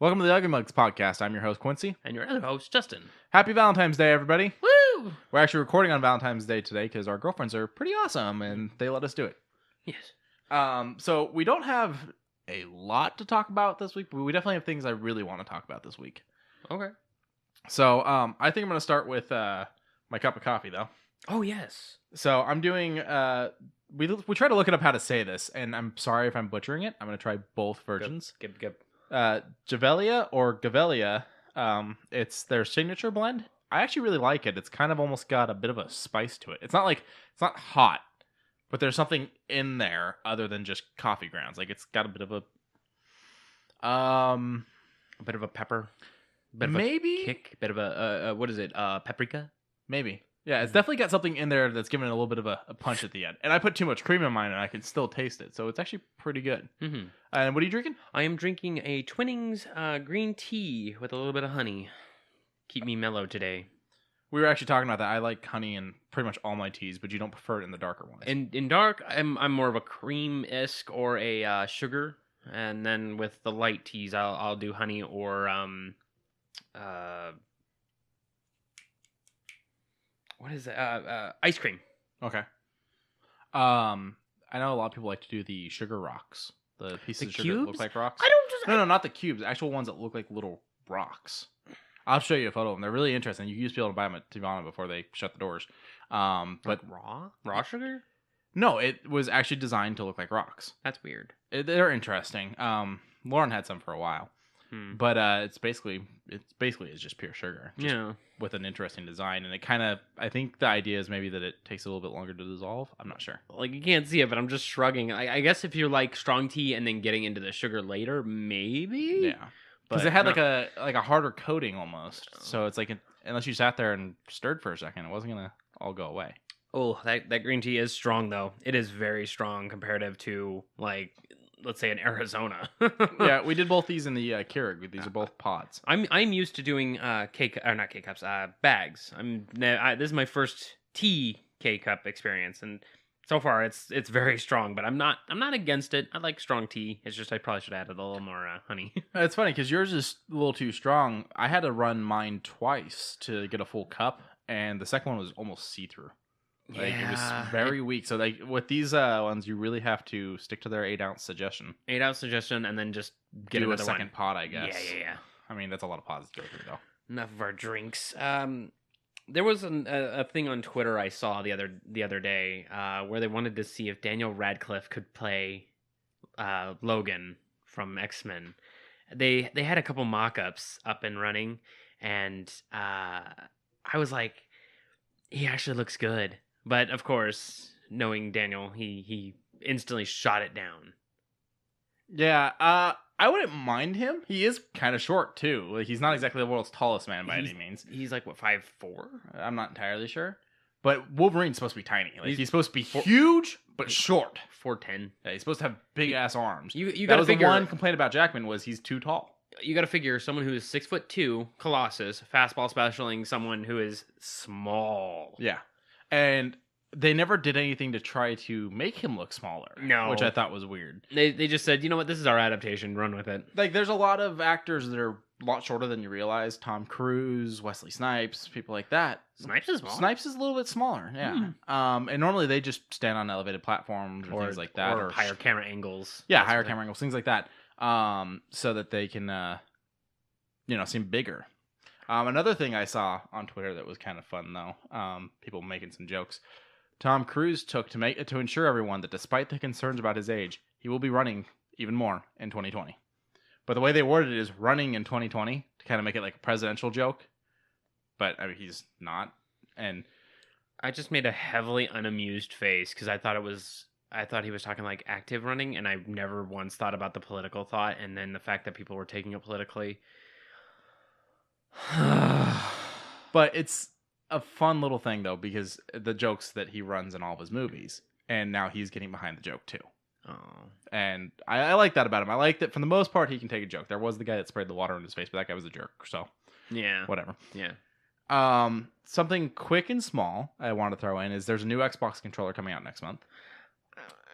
Welcome to the UglyMugsPodcast. I'm your host, Quincy. And your other host, Justin. Happy Valentine's Day, everybody. Woo! We're actually recording on Valentine's Day today because our girlfriends are pretty awesome and they let us do it. Yes. So we don't have a lot to talk about this week, but we definitely have things I really want to talk about this week. Okay. So I think I'm going to start with my cup of coffee, though. Oh, yes. So I'm doing... we try to look it up how to say this, and I'm sorry if I'm butchering it. I'm going to try both versions. Good. Javelia or Gavelia, it's their signature blend. I actually really like it. It's kind of almost got a bit of a spice to it. It's not hot, but there's something in there other than just coffee grounds. Like it's got a bit of a pepper. Maybe a kick. Bit of a what is it? Paprika. Maybe. Yeah, it's definitely got something in there that's giving it a little bit of a punch at the end. And I put too much cream in mine, and I can still taste it. So it's actually pretty good. Mm-hmm. And what are you drinking? I am drinking a Twinings green tea with a little bit of honey. Keep me mellow today. We were actually talking about that. I like honey in pretty much all my teas, but you don't prefer it in the darker ones. In dark, I'm more of a cream-esque or a sugar. And then with the light teas, I'll do honey or what is it? Ice cream. Okay. I know a lot of people like to do the sugar rocks. The pieces of sugar that look like rocks. No, not the cubes. Actual ones that look like little rocks. I'll show you a photo of them. They're really interesting. You used to be able to buy them at Tivana before they shut the doors. But like raw sugar? No, it was actually designed to look like rocks. That's weird. They're interesting. Lauren had some for a while. But it's basically just pure sugar. With an interesting design, and it kind of, I think the idea is maybe that it takes a little bit longer to dissolve. I'm not sure. Like, you can't see it, but I'm just shrugging. I guess if you're like strong tea and then getting into the sugar later, maybe. Yeah, because it had like a harder coating almost. So it's like unless you sat there and stirred for a second, it wasn't gonna all go away. Oh, that green tea is strong though. It is very strong comparative to like, let's say in Arizona. Yeah, we did both these in the Keurig. These are both pods. I'm used to doing not K cups, bags. This is my first tea K cup experience, and so far it's very strong. But I'm not against it. I like strong tea. It's just I probably should have added a little more honey. It's funny because yours is a little too strong. I had to run mine twice to get a full cup, and the second one was almost see through. Like it was very weak. So like with these ones, you really have to stick to their 8-ounce suggestion. 8-ounce suggestion, and then just get do another a second pot, I guess. Yeah. I mean, that's a lot of pods to go through, though. Enough of our drinks. There was a thing on Twitter I saw the other day where they wanted to see if Daniel Radcliffe could play Logan from X-Men. They had a couple mock-ups up and running, and I was like, he actually looks good. But, of course, knowing Daniel, he instantly shot it down. Yeah, I wouldn't mind him. He is kind of short, too. Like, he's not exactly the world's tallest man by any means. He's like, what, 5'4"? I'm not entirely sure. But Wolverine's supposed to be tiny. Like, he's supposed to be huge, but short. 4'10". Yeah, he's supposed to have big-ass arms. You that gotta was figure, the one complaint about Jackman was he's too tall. You got to figure someone who is 6'2", Colossus, fastball specialing someone who is small. Yeah. And they never did anything to try to make him look smaller. No. Which I thought was weird. They just said, you know what, this is our adaptation, run with it. Like, there's a lot of actors that are a lot shorter than you realize. Tom Cruise, Wesley Snipes, people like that. Snipes is small? Snipes is a little bit smaller, yeah. And normally they just stand on elevated platforms or things like that. Or higher camera angles. Yeah, higher camera angles, things like that. So that they can, seem bigger. Another thing I saw on Twitter that was kind of fun, though, people making some jokes. Tom Cruise took to ensure everyone that despite the concerns about his age, he will be running even more in 2020. But the way they worded it is running in 2020 to kind of make it like a presidential joke. But I mean, he's not. And I just made a heavily unamused face because I thought he was talking like active running, and I never once thought about the political thought, and then the fact that people were taking it politically. But it's a fun little thing, though, because the jokes that he runs in all of his movies, and now he's getting behind the joke, too. Oh. And I like that about him. I like that, for the most part, he can take a joke. There was the guy that sprayed the water in his face, but that guy was a jerk, so... Yeah. Whatever. Yeah. Something quick and small I want to throw in is there's a new Xbox controller coming out next month.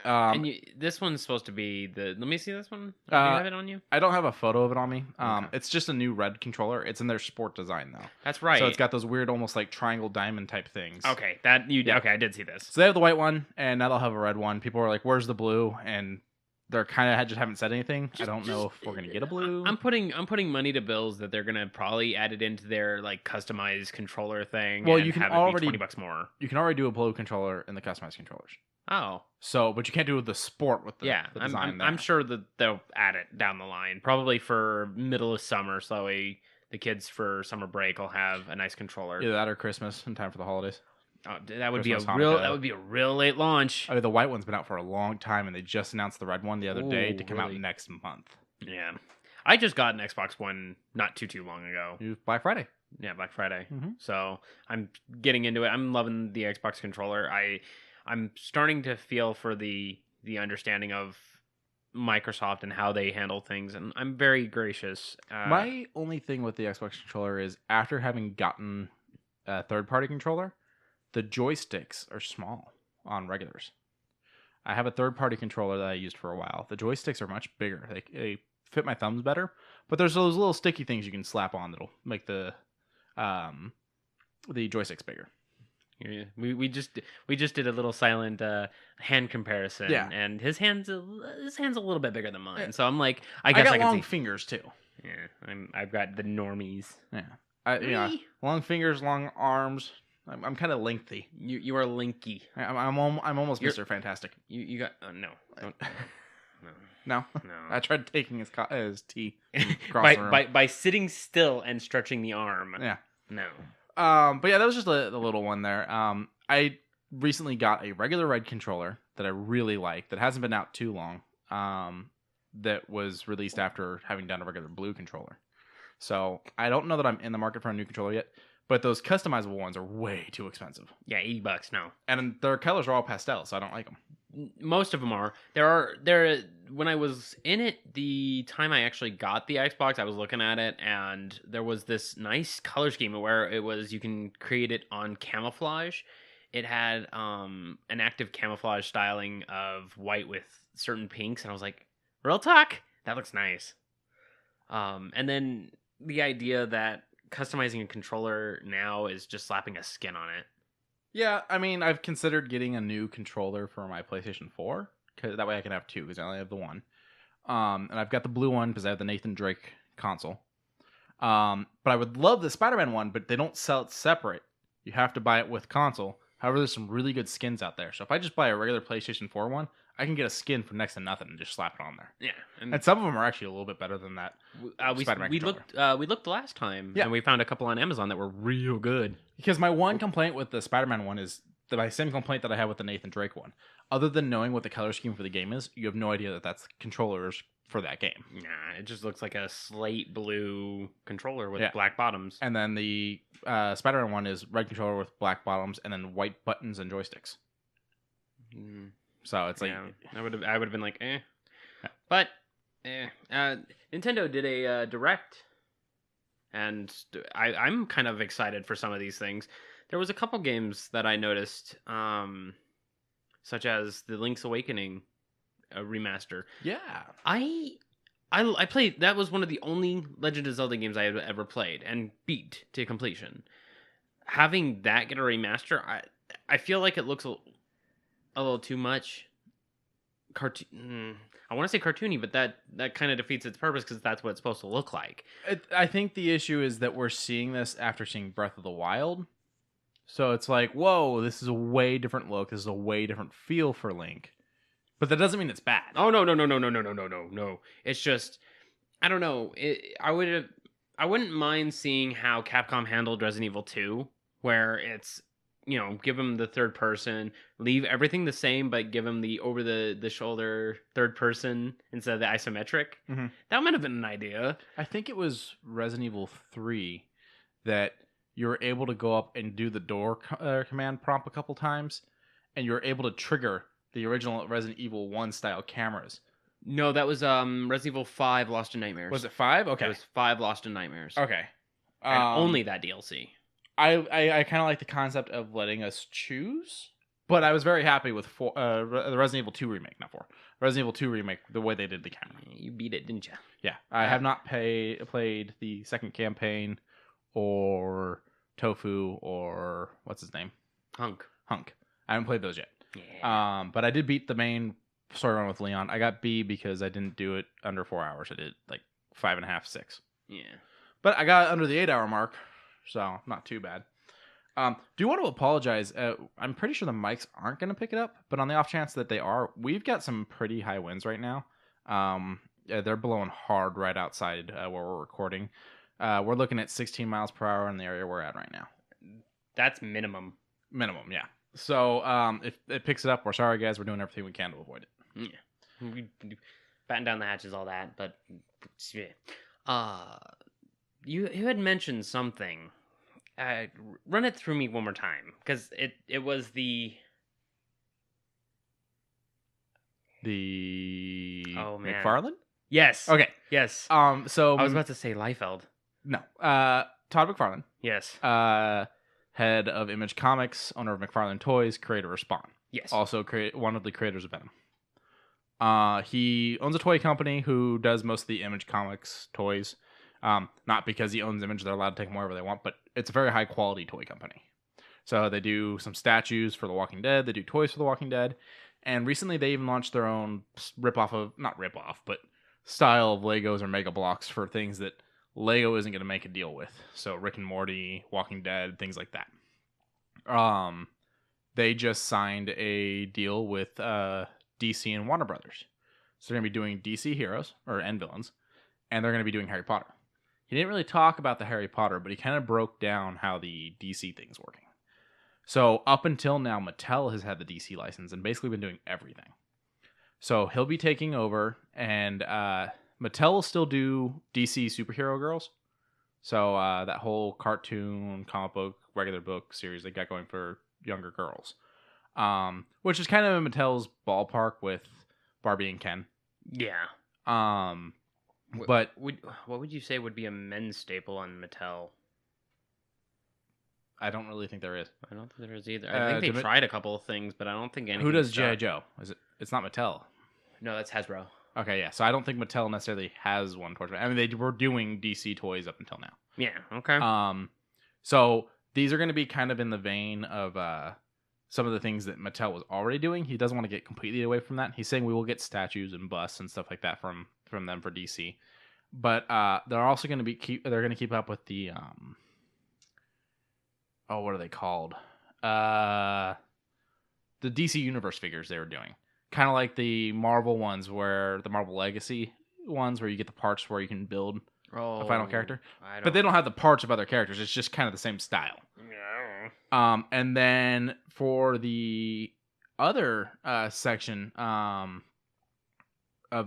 And this one's supposed to be the. Let me see this one. Do you have it on you? I don't have a photo of it on me. Okay. It's just a new red controller. It's in their sport design though. That's right. So it's got those weird, almost like triangle diamond type things. Okay, okay, I did see this. So they have the white one, and now they'll have a red one. People are like, "Where's the blue?" And they're kind of just haven't said anything. I don't know if we're gonna get a blue. I'm putting money to bills that they're gonna probably add it into their like customized controller thing. Well, and you can have already it be $20 more. You can already do a blue controller in the customized controllers. Oh, so but you can't do the sport with the the design. I'm sure that they'll add it down the line, probably for middle of summer, so the kids for summer break will have a nice controller. Either that or Christmas in time for the holidays. Oh, that would Christmas, be a real late launch. I mean, the white one's been out for a long time, and they just announced the red one the other day to come out really? next month. Yeah, I just got an Xbox One not too long ago. It was Black Friday. Yeah, Black Friday. Mm-hmm. So I'm getting into it. I'm loving the Xbox controller. I'm starting to feel for the understanding of Microsoft and how they handle things, and I'm very gracious. My only thing with the Xbox controller is after having gotten a third-party controller, the joysticks are small on regulars. I have a third-party controller that I used for a while. The joysticks are much bigger. They fit my thumbs better, but there's those little sticky things you can slap on that'll make the joysticks bigger. Yeah, we just did a little silent hand comparison, and his hand's a little bit bigger than mine. So I'm like, I guess I got can long see. fingers too. Yeah, I've got the normies. Yeah, long fingers, long arms. I'm kind of lengthy. You are linky. I'm almost Mr. Fantastic. You got no. Don't, no. I tried taking his tea across the room. by sitting still and stretching the arm. Yeah. No. But yeah, that was just the little one there. I recently got a regular red controller that I really like that hasn't been out too long. That was released after having done a regular blue controller. So I don't know that I'm in the market for a new controller yet. But those customizable ones are way too expensive. Yeah, $80 now. And their colors are all pastel, so I don't like them. Most of them are. When I was in it, the time I actually got the Xbox, I was looking at it, and there was this nice color scheme where it was you can create it on camouflage. It had an active camouflage styling of white with certain pinks, and I was like, real talk? That looks nice. And then the idea that customizing a controller now is just slapping a skin on it. Yeah, I mean, I've considered getting a new controller for my PlayStation 4, because that way I can have two, because I only have the one. And I've got the blue one, because I have the Nathan Drake console. But I would love the Spider-Man one, but they don't sell it separate. You have to buy it with console. However, there's some really good skins out there. So if I just buy a regular PlayStation 4 one, I can get a skin for next to nothing and just slap it on there. Yeah, and some of them are actually a little bit better than that. We looked last time, and we found a couple on Amazon that were real good. Because my one complaint with the Spider-Man one is my same complaint that I have with the Nathan Drake one. Other than knowing what the color scheme for the game is, you have no idea that that's controllers for that game. Nah, it just looks like a slate blue controller with black bottoms. And then the Spider-Man one is red controller with black bottoms and then white buttons and joysticks. So it's like I would have been like, eh. But Nintendo did a direct, and I'm kind of excited for some of these things. There was a couple games that I noticed, such as the Link's Awakening remaster. Yeah, I played. That was one of the only Legend of Zelda games I had ever played and beat to completion. Having that get a remaster, I feel like it looks a little too much cartoon. I want to say cartoony, but that kind of defeats its purpose because that's what it's supposed to look like. I think the issue is that we're seeing this after seeing Breath of the Wild. So it's like, whoa, this is a way different look. This is a way different feel for Link. But that doesn't mean it's bad. Oh, no. It's just, I don't know. I wouldn't mind seeing how Capcom handled Resident Evil 2, where it's, give him the third person, leave everything the same, but give him the over the shoulder third person instead of the isometric. Mm-hmm. That might have been an idea. I think it was Resident Evil 3 that you were able to go up and do the door command prompt a couple times, and you were able to trigger the original Resident Evil 1 style cameras. No, that was Resident Evil 5 Lost in Nightmares. Was it 5? Okay. It was 5 Lost in Nightmares. Okay. And only that DLC. I kind of like the concept of letting us choose, But I was very happy with the Resident Evil 2 remake, not 4. Resident Evil 2 remake, the way they did the camera. You beat it, didn't you? Yeah, I have not played the second campaign or Tofu or what's his name? Hunk. I haven't played those yet. Yeah. But I did beat the main story run with Leon. I got B because I didn't do it under 4 hours. I did like 5.5, 6. Yeah. But I got under the 8-hour mark, so not too bad. Do want to apologize. I'm pretty sure the mics aren't going to pick it up, but on the off chance that they are, we've got some pretty high winds right now. They're blowing hard right outside where we're recording. We're looking at 16 miles per hour in the area we're at right now. That's minimum. Minimum, yeah. So if it picks it up, we're sorry, guys. We're doing everything we can to avoid it. Yeah. We batten down the hatches, all that, but you had mentioned something. Run it through me one more time, because it was the McFarlane? Yes. Okay. Yes. So I was about to say Liefeld. No. Todd McFarlane. Yes. Head of Image Comics, owner of McFarlane Toys, creator of Spawn. Yes. Also one of the creators of Venom. He owns a toy company who does most of the Image Comics toys. Not because he owns Image, they're allowed to take them wherever they want, but it's a very high quality toy company. So they do some statues for The Walking Dead, they do toys for The Walking Dead, and recently they even launched their own but style of Legos or Mega Blocks for things that Lego isn't going to make a deal with. So Rick and Morty, Walking Dead, things like that. They just signed a deal with DC and Warner Brothers. So they're going to be doing DC heroes and villains, and they're going to be doing Harry Potter. He didn't really talk about the Harry Potter, but he kind of broke down how the DC thing's working. So up until now, Mattel has had the DC license and basically been doing everything. So he'll be taking over, and Mattel will still do DC superhero girls. So that whole cartoon, comic book, regular book series they got going for younger girls. Which is kind of Mattel's ballpark with Barbie and Ken. Yeah. But what would you say would be a men's staple on Mattel? I don't really think there is. I don't think there is either. I think they tried a couple of things, but I don't think anything. Who does G.I. Joe? Is it? It's not Mattel. No, that's Hasbro. Okay, yeah. So I don't think Mattel necessarily has one towards. I mean, they were doing DC toys up until now. Yeah. Okay. So these are going to be kind of in the vein of some of the things that Mattel was already doing. He doesn't want to get completely away from that. He's saying we will get statues and busts and stuff like that from them for DC, but they're also going to keep up with the what are they called? The DC Universe figures they were doing, kind of like the Marvel ones, where the Marvel Legacy ones, where you get the parts where you can build a final character, but they don't have the parts of other characters. It's just kind of the same style. Yeah. And then for the other section of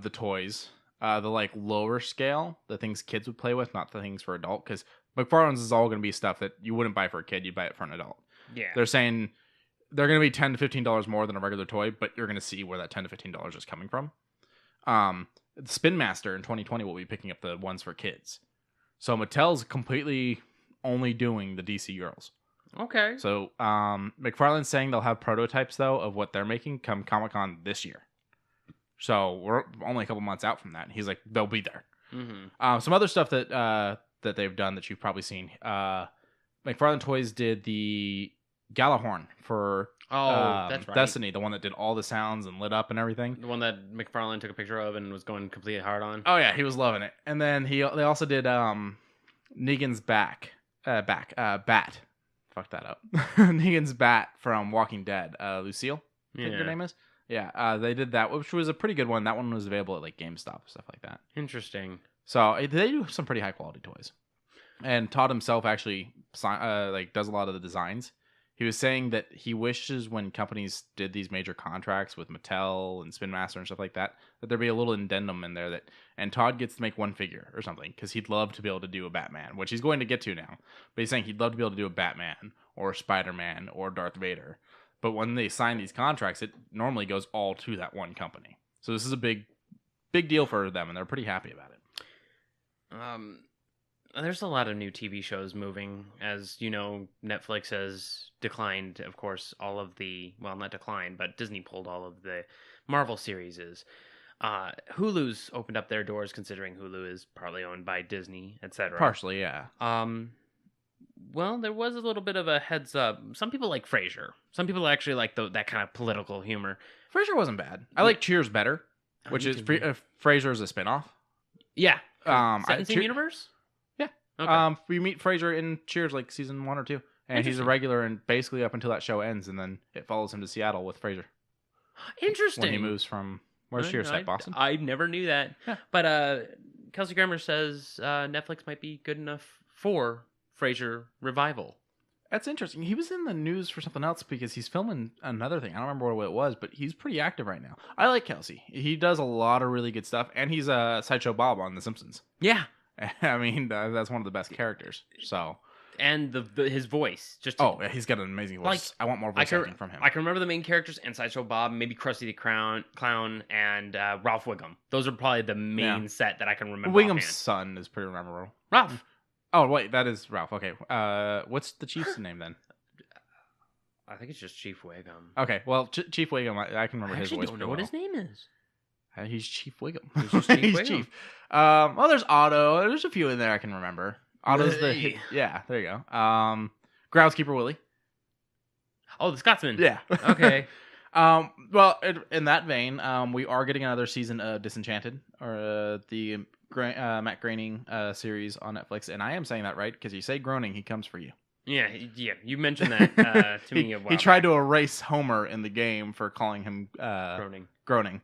the toys, the like lower scale, the things kids would play with, not the things for adult, because McFarlane's is all going to be stuff that you wouldn't buy for a kid, you'd buy it for an adult. Yeah. They're saying they're going to be $10 to $15 more than a regular toy, but you're going to see where that $10 to $15 is coming from. Spin Master in 2020 will be picking up the ones for kids. So Mattel's completely only doing the DC girls. Okay. So McFarlane's saying they'll have prototypes, though, of what they're making come Comic-Con this year. So we're only a couple months out from that. He's like, they'll be there. Mm-hmm. Some other stuff that they've done that you've probably seen. McFarlane Toys did the Galahorn for that's right. Destiny, the one that did all the sounds and lit up and everything. The one that McFarlane took a picture of and was going completely hard on. Oh yeah, he was loving it. And then they also did Negan's Bat. Fuck that up. Negan's Bat from Walking Dead. Lucille, I think her name is. Yeah, they did that, which was a pretty good one. That one was available at like GameStop, stuff like that. Interesting. So they do some pretty high quality toys. And Todd himself actually does a lot of the designs. He was saying that he wishes when companies did these major contracts with Mattel and Spin Master and stuff like that, that there'd be a little addendum in there and Todd gets to make one figure or something, because he'd love to be able to do a Batman, which he's going to get to now. But he's saying he'd love to be able to do a Batman or a Spider-Man or Darth Vader. But when they sign these contracts, it normally goes all to that one company. So this is a big deal for them, and they're pretty happy about it. There's a lot of new TV shows moving. As you know, Netflix has declined, of course, all of the... Well, not declined, but Disney pulled all of the Marvel series. Hulu's opened up their doors, considering Hulu is partly owned by Disney, etc. Partially, yeah. Well, there was a little bit of a heads up. Some people like Fraiser. Some people actually like that kind of political humor. Fraiser wasn't bad. I like Cheers better, which is Fraiser is a spinoff. Yeah. Set in same universe? Yeah. Okay. We meet Fraiser in Cheers like season 1 or 2, and he's a regular, and basically up until that show ends, and then it follows him to Seattle with Fraiser. Interesting. When he moves from where's Cheers set, Boston? I never knew that. Yeah. But Kelsey Grammer says Netflix might be good enough for Frasier revival. That's interesting. He was in the news for something else because he's filming another thing. I don't remember what it was, but he's pretty active right now. I like Kelsey. He does a lot of really good stuff, and he's a Sideshow Bob on The Simpsons. Yeah. I mean, that's one of the best characters. So, and his voice. He's got an amazing voice. Like, I want more voice acting from him. I can remember the main characters and Sideshow Bob, maybe Krusty the Clown, and Ralph Wiggum. Those are probably the main set that I can remember. Wiggum's son is pretty memorable. Ralph. Oh, wait, that is Ralph. Okay. What's the chief's name then? I think it's just Chief Wiggum. Okay, well, Chief Wiggum, I can remember his voice. I don't know what his name is. He's Chief Wiggum. He's just Chief Wiggum. Chief. Well, there's Otto. There's a few in there I can remember. Otto's the... Yeah, there you go. Groundskeeper Willie. Oh, the Scotsman. Yeah. Okay. Well, in that vein, we are getting another season of Disenchanted, or the Matt Groening series on Netflix, and I am saying that right because you say Groening, he comes for you. Yeah, you mentioned that to me a while He tried to erase Homer in the game for calling him Groening.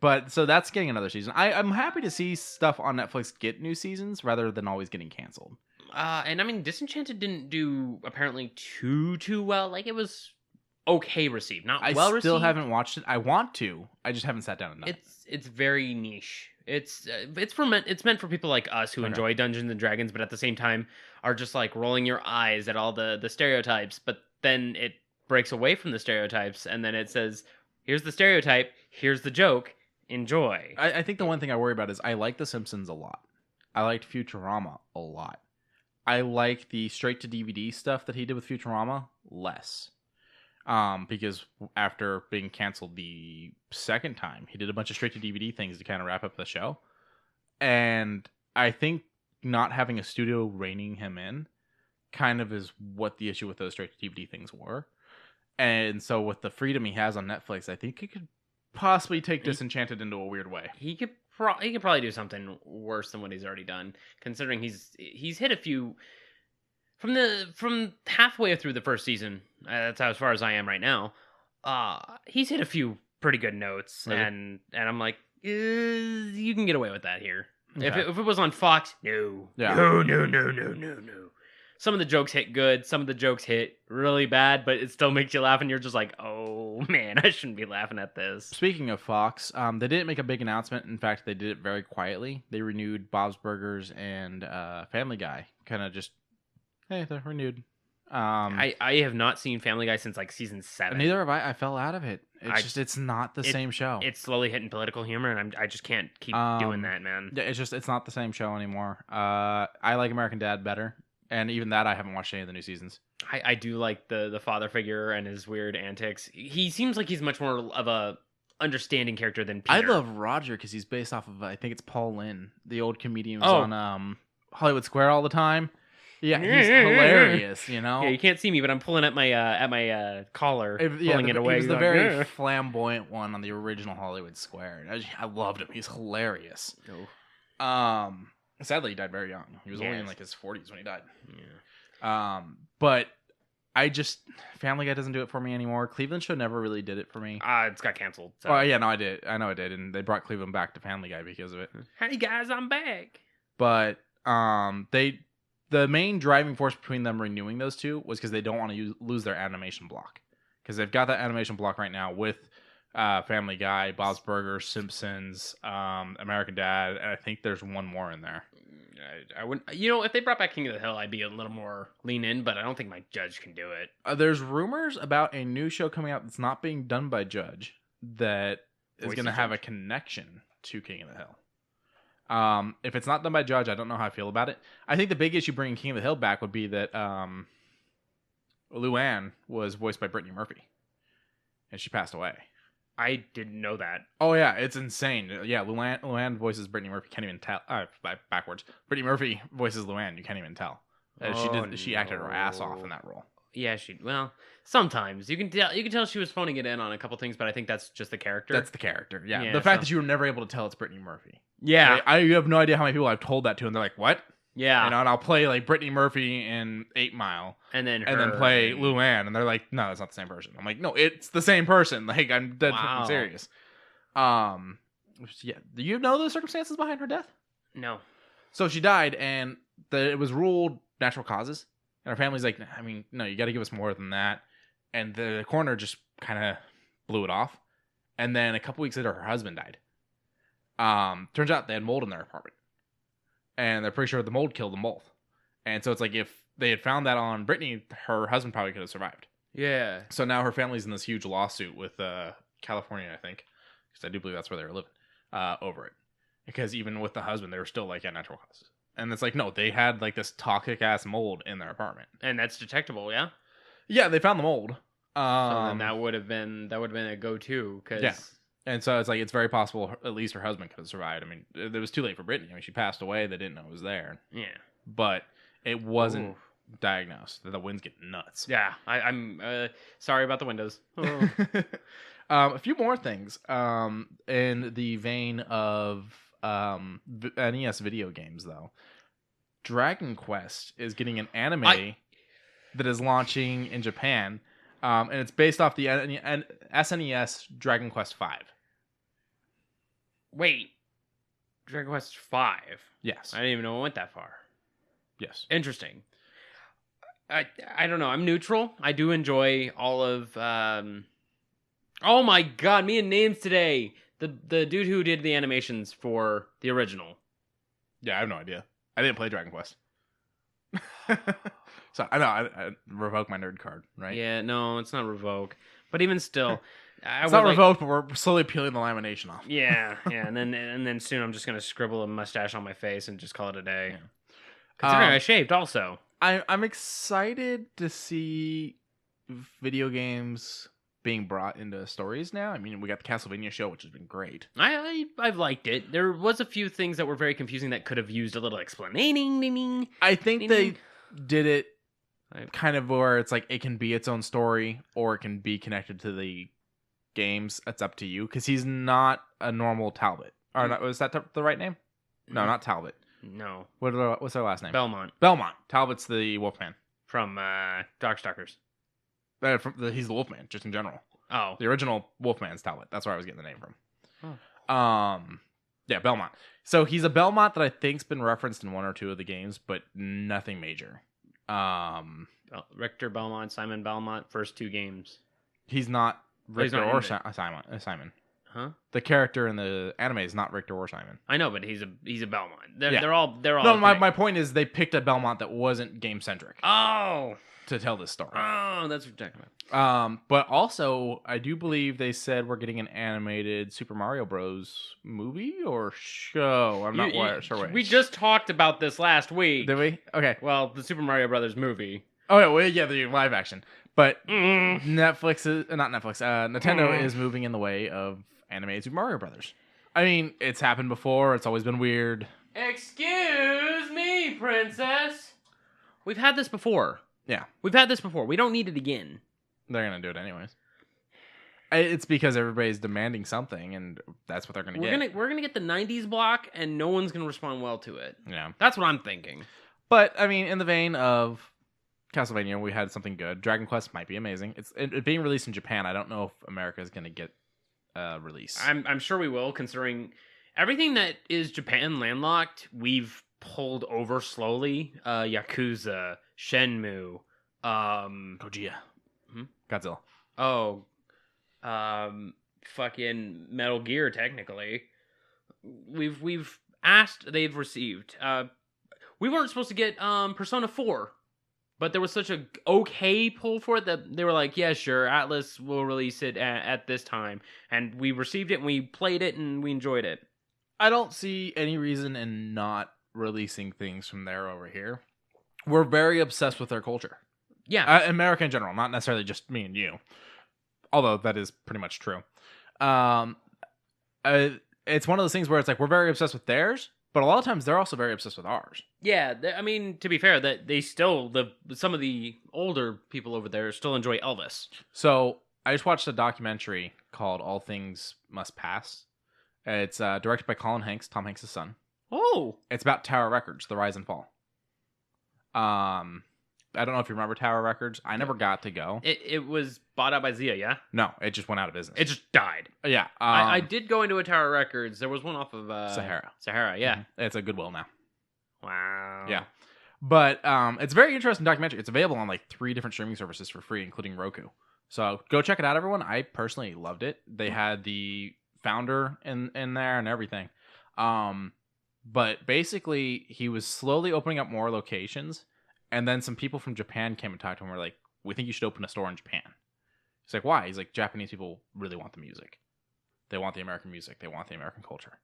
But so that's getting another season. I'm happy to see stuff on Netflix get new seasons rather than always getting canceled. And I mean, Disenchanted didn't do apparently too well. Like, it was okay received, not well received. I still haven't watched it. I want to. I just haven't sat down and done it. It's very niche. It's meant for people like us who enjoy Dungeons and Dragons, but at the same time are just like rolling your eyes at all the stereotypes. But then it breaks away from the stereotypes, and then it says, "Here's the stereotype. Here's the joke. Enjoy." I think the one thing I worry about is I like The Simpsons a lot. I liked Futurama a lot. I like the straight to DVD stuff that he did with Futurama less. Because after being canceled the second time, he did a bunch of straight to DVD things to kind of wrap up the show. And I think not having a studio reining him in kind of is what the issue with those straight to DVD things were. And so with the freedom he has on Netflix, I think he could possibly take Disenchanted into a weird way. He could probably do something worse than what he's already done, considering he's hit a few from halfway through the first season. That's as far as I am right now. He's hit a few pretty good notes, really? and I'm like, you can get away with that here. Okay. If it was on Fox, no. Some of the jokes hit good, some of the jokes hit really bad, but it still makes you laugh, and you're just like, oh man, I shouldn't be laughing at this. Speaking of Fox, they didn't make a big announcement. In fact, they did it very quietly. They renewed Bob's Burgers and Family Guy. Kind of just, hey, they're renewed. I have not seen Family Guy since like season 7. Neither have I. I fell out of it. It's not the same show. It's slowly hitting political humor, and I just can't keep doing that, man. Yeah, it's not the same show anymore. I like American Dad better. And even that, I haven't watched any of the new seasons. I do like the father figure and his weird antics. He seems like he's much more of a understanding character than Peter. I love Roger because he's based off of, I think it's Paul Lynn, the old comedian who's on Hollywood Square all the time. Yeah, he's hilarious, you know? Yeah, you can't see me, but I'm pulling at my collar, pulling it away. He was the very flamboyant one on the original Hollywood Square. I loved him. He's hilarious. Oh. Sadly, he died very young. He was only in like his 40s when he died. Yeah. But I just Family Guy doesn't do it for me anymore. Cleveland Show never really did it for me. It's got canceled. So. Oh yeah, no, I did. I know it did, and they brought Cleveland back to Family Guy because of it. Hey guys, I'm back. But the main driving force between them renewing those two was because they don't want to lose their animation block, because they've got that animation block right now with Family Guy, Bob's Burgers, Simpsons, American Dad, and I think there's one more in there. I wouldn't. If they brought back King of the Hill, I'd be a little more lean in, but I don't think my Judge can do it. There's rumors about a new show coming out that's not being done by Judge that is going to have a connection to King of the Hill. If it's not done by Judge, I don't know how I feel about it. I think the big issue bringing King of the Hill back would be that Luann was voiced by Brittany Murphy, and she passed away. I didn't know that. Oh yeah, it's insane. Yeah, Luann voices Brittany Murphy. Can't even tell. Backwards. Brittany Murphy voices Luann. You can't even tell. She acted her ass off in that role. Yeah, sometimes you can tell she was phoning it in on a couple things, but I think that's just the character. That's the character. Yeah. The fact that you were never able to tell it's Brittany Murphy. Yeah. I have no idea how many people I've told that to, and they're like, "What?" Yeah. And I'll play like Brittany Murphy in 8 Mile, and then play Luann, and they're like, "No, it's not the same person." I'm like, "No, it's the same person." Like, I'm dead fucking serious. Yeah. Do you know the circumstances behind her death? No. So she died, and it was ruled natural causes. And her family's like, I mean, no, you got to give us more than that. And the coroner just kind of blew it off. And then a couple weeks later, her husband died. Turns out they had mold in their apartment. And they're pretty sure the mold killed them both. And so it's like, if they had found that on Brittany, her husband probably could have survived. Yeah. So now her family's in this huge lawsuit with California, I think. Because I do believe that's where they were living. Over it. Because even with the husband, they were still like, natural causes. And it's like, no, they had like this toxic ass mold in their apartment. And that's detectable, yeah? Yeah, they found the mold. So then that would have been a go-to. Yeah. And so it's like, it's very possible at least her husband could have survived. I mean, it was too late for Brittany. I mean, she passed away. They didn't know it was there. Yeah. But it wasn't diagnosed. The winds get nuts. Yeah. I'm sorry about the windows. Oh. A few more things in the vein of NES video games, though. Dragon Quest is getting an anime that is launching in Japan, and it's based off the SNES Dragon Quest V. Wait, Dragon Quest V? Yes. I didn't even know it went that far. Yes. Interesting. I don't know. I'm neutral. I do enjoy all of... Oh my god, me and names today! The dude who did the animations for the original. Yeah, I have no idea. I didn't play Dragon Quest. So I know I revoke my nerd card, right? Yeah, no, it's not revoke. But even still, it's not revoked, but we're slowly peeling the lamination off. Yeah, and then soon I'm just gonna scribble a mustache on my face and just call it a day. Yeah. Considering I shaved, also. I'm excited to see video games being brought into stories now. I mean, we got the Castlevania show, which has been great. I've liked it. There was a few things that were very confusing that could have used a little explaining. I think they did it kind of where it's like it can be its own story or it can be connected to the games. It's up to you, because he's not a normal Talbot. Or not, was that the right name? No, not Talbot. No. What's their last name? Belmont. Talbot's the Wolfman from Darkstalkers. He's the Wolfman, just in general. Oh. The original Wolfman's Talbot. That's where I was getting the name from. Oh. Yeah, Belmont. So he's a Belmont that I think's been referenced in one or two of the games, but nothing major. Richter Belmont, Simon Belmont, first 2 games. He's not Richter or Simon. Huh? The character in the anime is not Richter or Simon. I know, but he's a Belmont. They're all. No, my point is they picked a Belmont that wasn't game centric. Oh. To tell this story. Oh, that's ridiculous. But also, I do believe they said we're getting an animated Super Mario Bros. Movie or show. I'm not sure which. We just talked about this last week. Did we? Okay. Well, the Super Mario Brothers movie. Oh, yeah, the live action. But Nintendo is moving in the way of animated Super Mario Brothers. I mean, it's happened before. It's always been weird. Excuse me, princess. We've had this before. Yeah. We've had this before. We don't need it again. They're going to do it anyways. It's because everybody's demanding something, and that's what they're going to get. We're going to get the 90s block, and no one's going to respond well to it. Yeah. That's what I'm thinking. But, I mean, in the vein of Castlevania, we had something good. Dragon Quest might be amazing. It's being released in Japan. I don't know if America is going to get a release. I'm sure we will, considering everything that is Japan landlocked, we've pulled over slowly. Yakuza, Shenmue, Gojira, Godzilla. Oh, fucking Metal Gear. Technically, we've asked, they've received. We weren't supposed to get Persona 4, but there was such a okay pull for it that they were like, yeah, sure, Atlas will release it at this time, and we received it and we played it and we enjoyed it. I don't see any reason in not releasing things from there over here. We're very obsessed with their culture. Yeah. America in general, not necessarily just me and you. Although that is pretty much true. It's one of those things where it's like we're very obsessed with theirs, but a lot of times they're also very obsessed with ours. Yeah, I mean, to be fair, that they still, some of the older people over there still enjoy Elvis. So I just watched a documentary called All Things Must Pass. It's directed by Colin Hanks, Tom Hanks' son. Oh. It's about Tower Records, the rise and fall. I don't know if you remember Tower Records. I never got to go. It was bought out by Zia, yeah? No, it just went out of business. It just died. Yeah. I did go into a Tower Records. There was one off of... Sahara, yeah. Mm-hmm. It's a Goodwill now. Wow. Yeah. But it's a very interesting documentary. It's available on like 3 different streaming services for free, including Roku. So go check it out, everyone. I personally loved it. They had the founder in there and everything. But basically, he was slowly opening up more locations. And then some people from Japan came and talked to him. Were like, we think you should open a store in Japan. He's like, why? He's like, Japanese people really want the music. They want the American music. They want the American culture.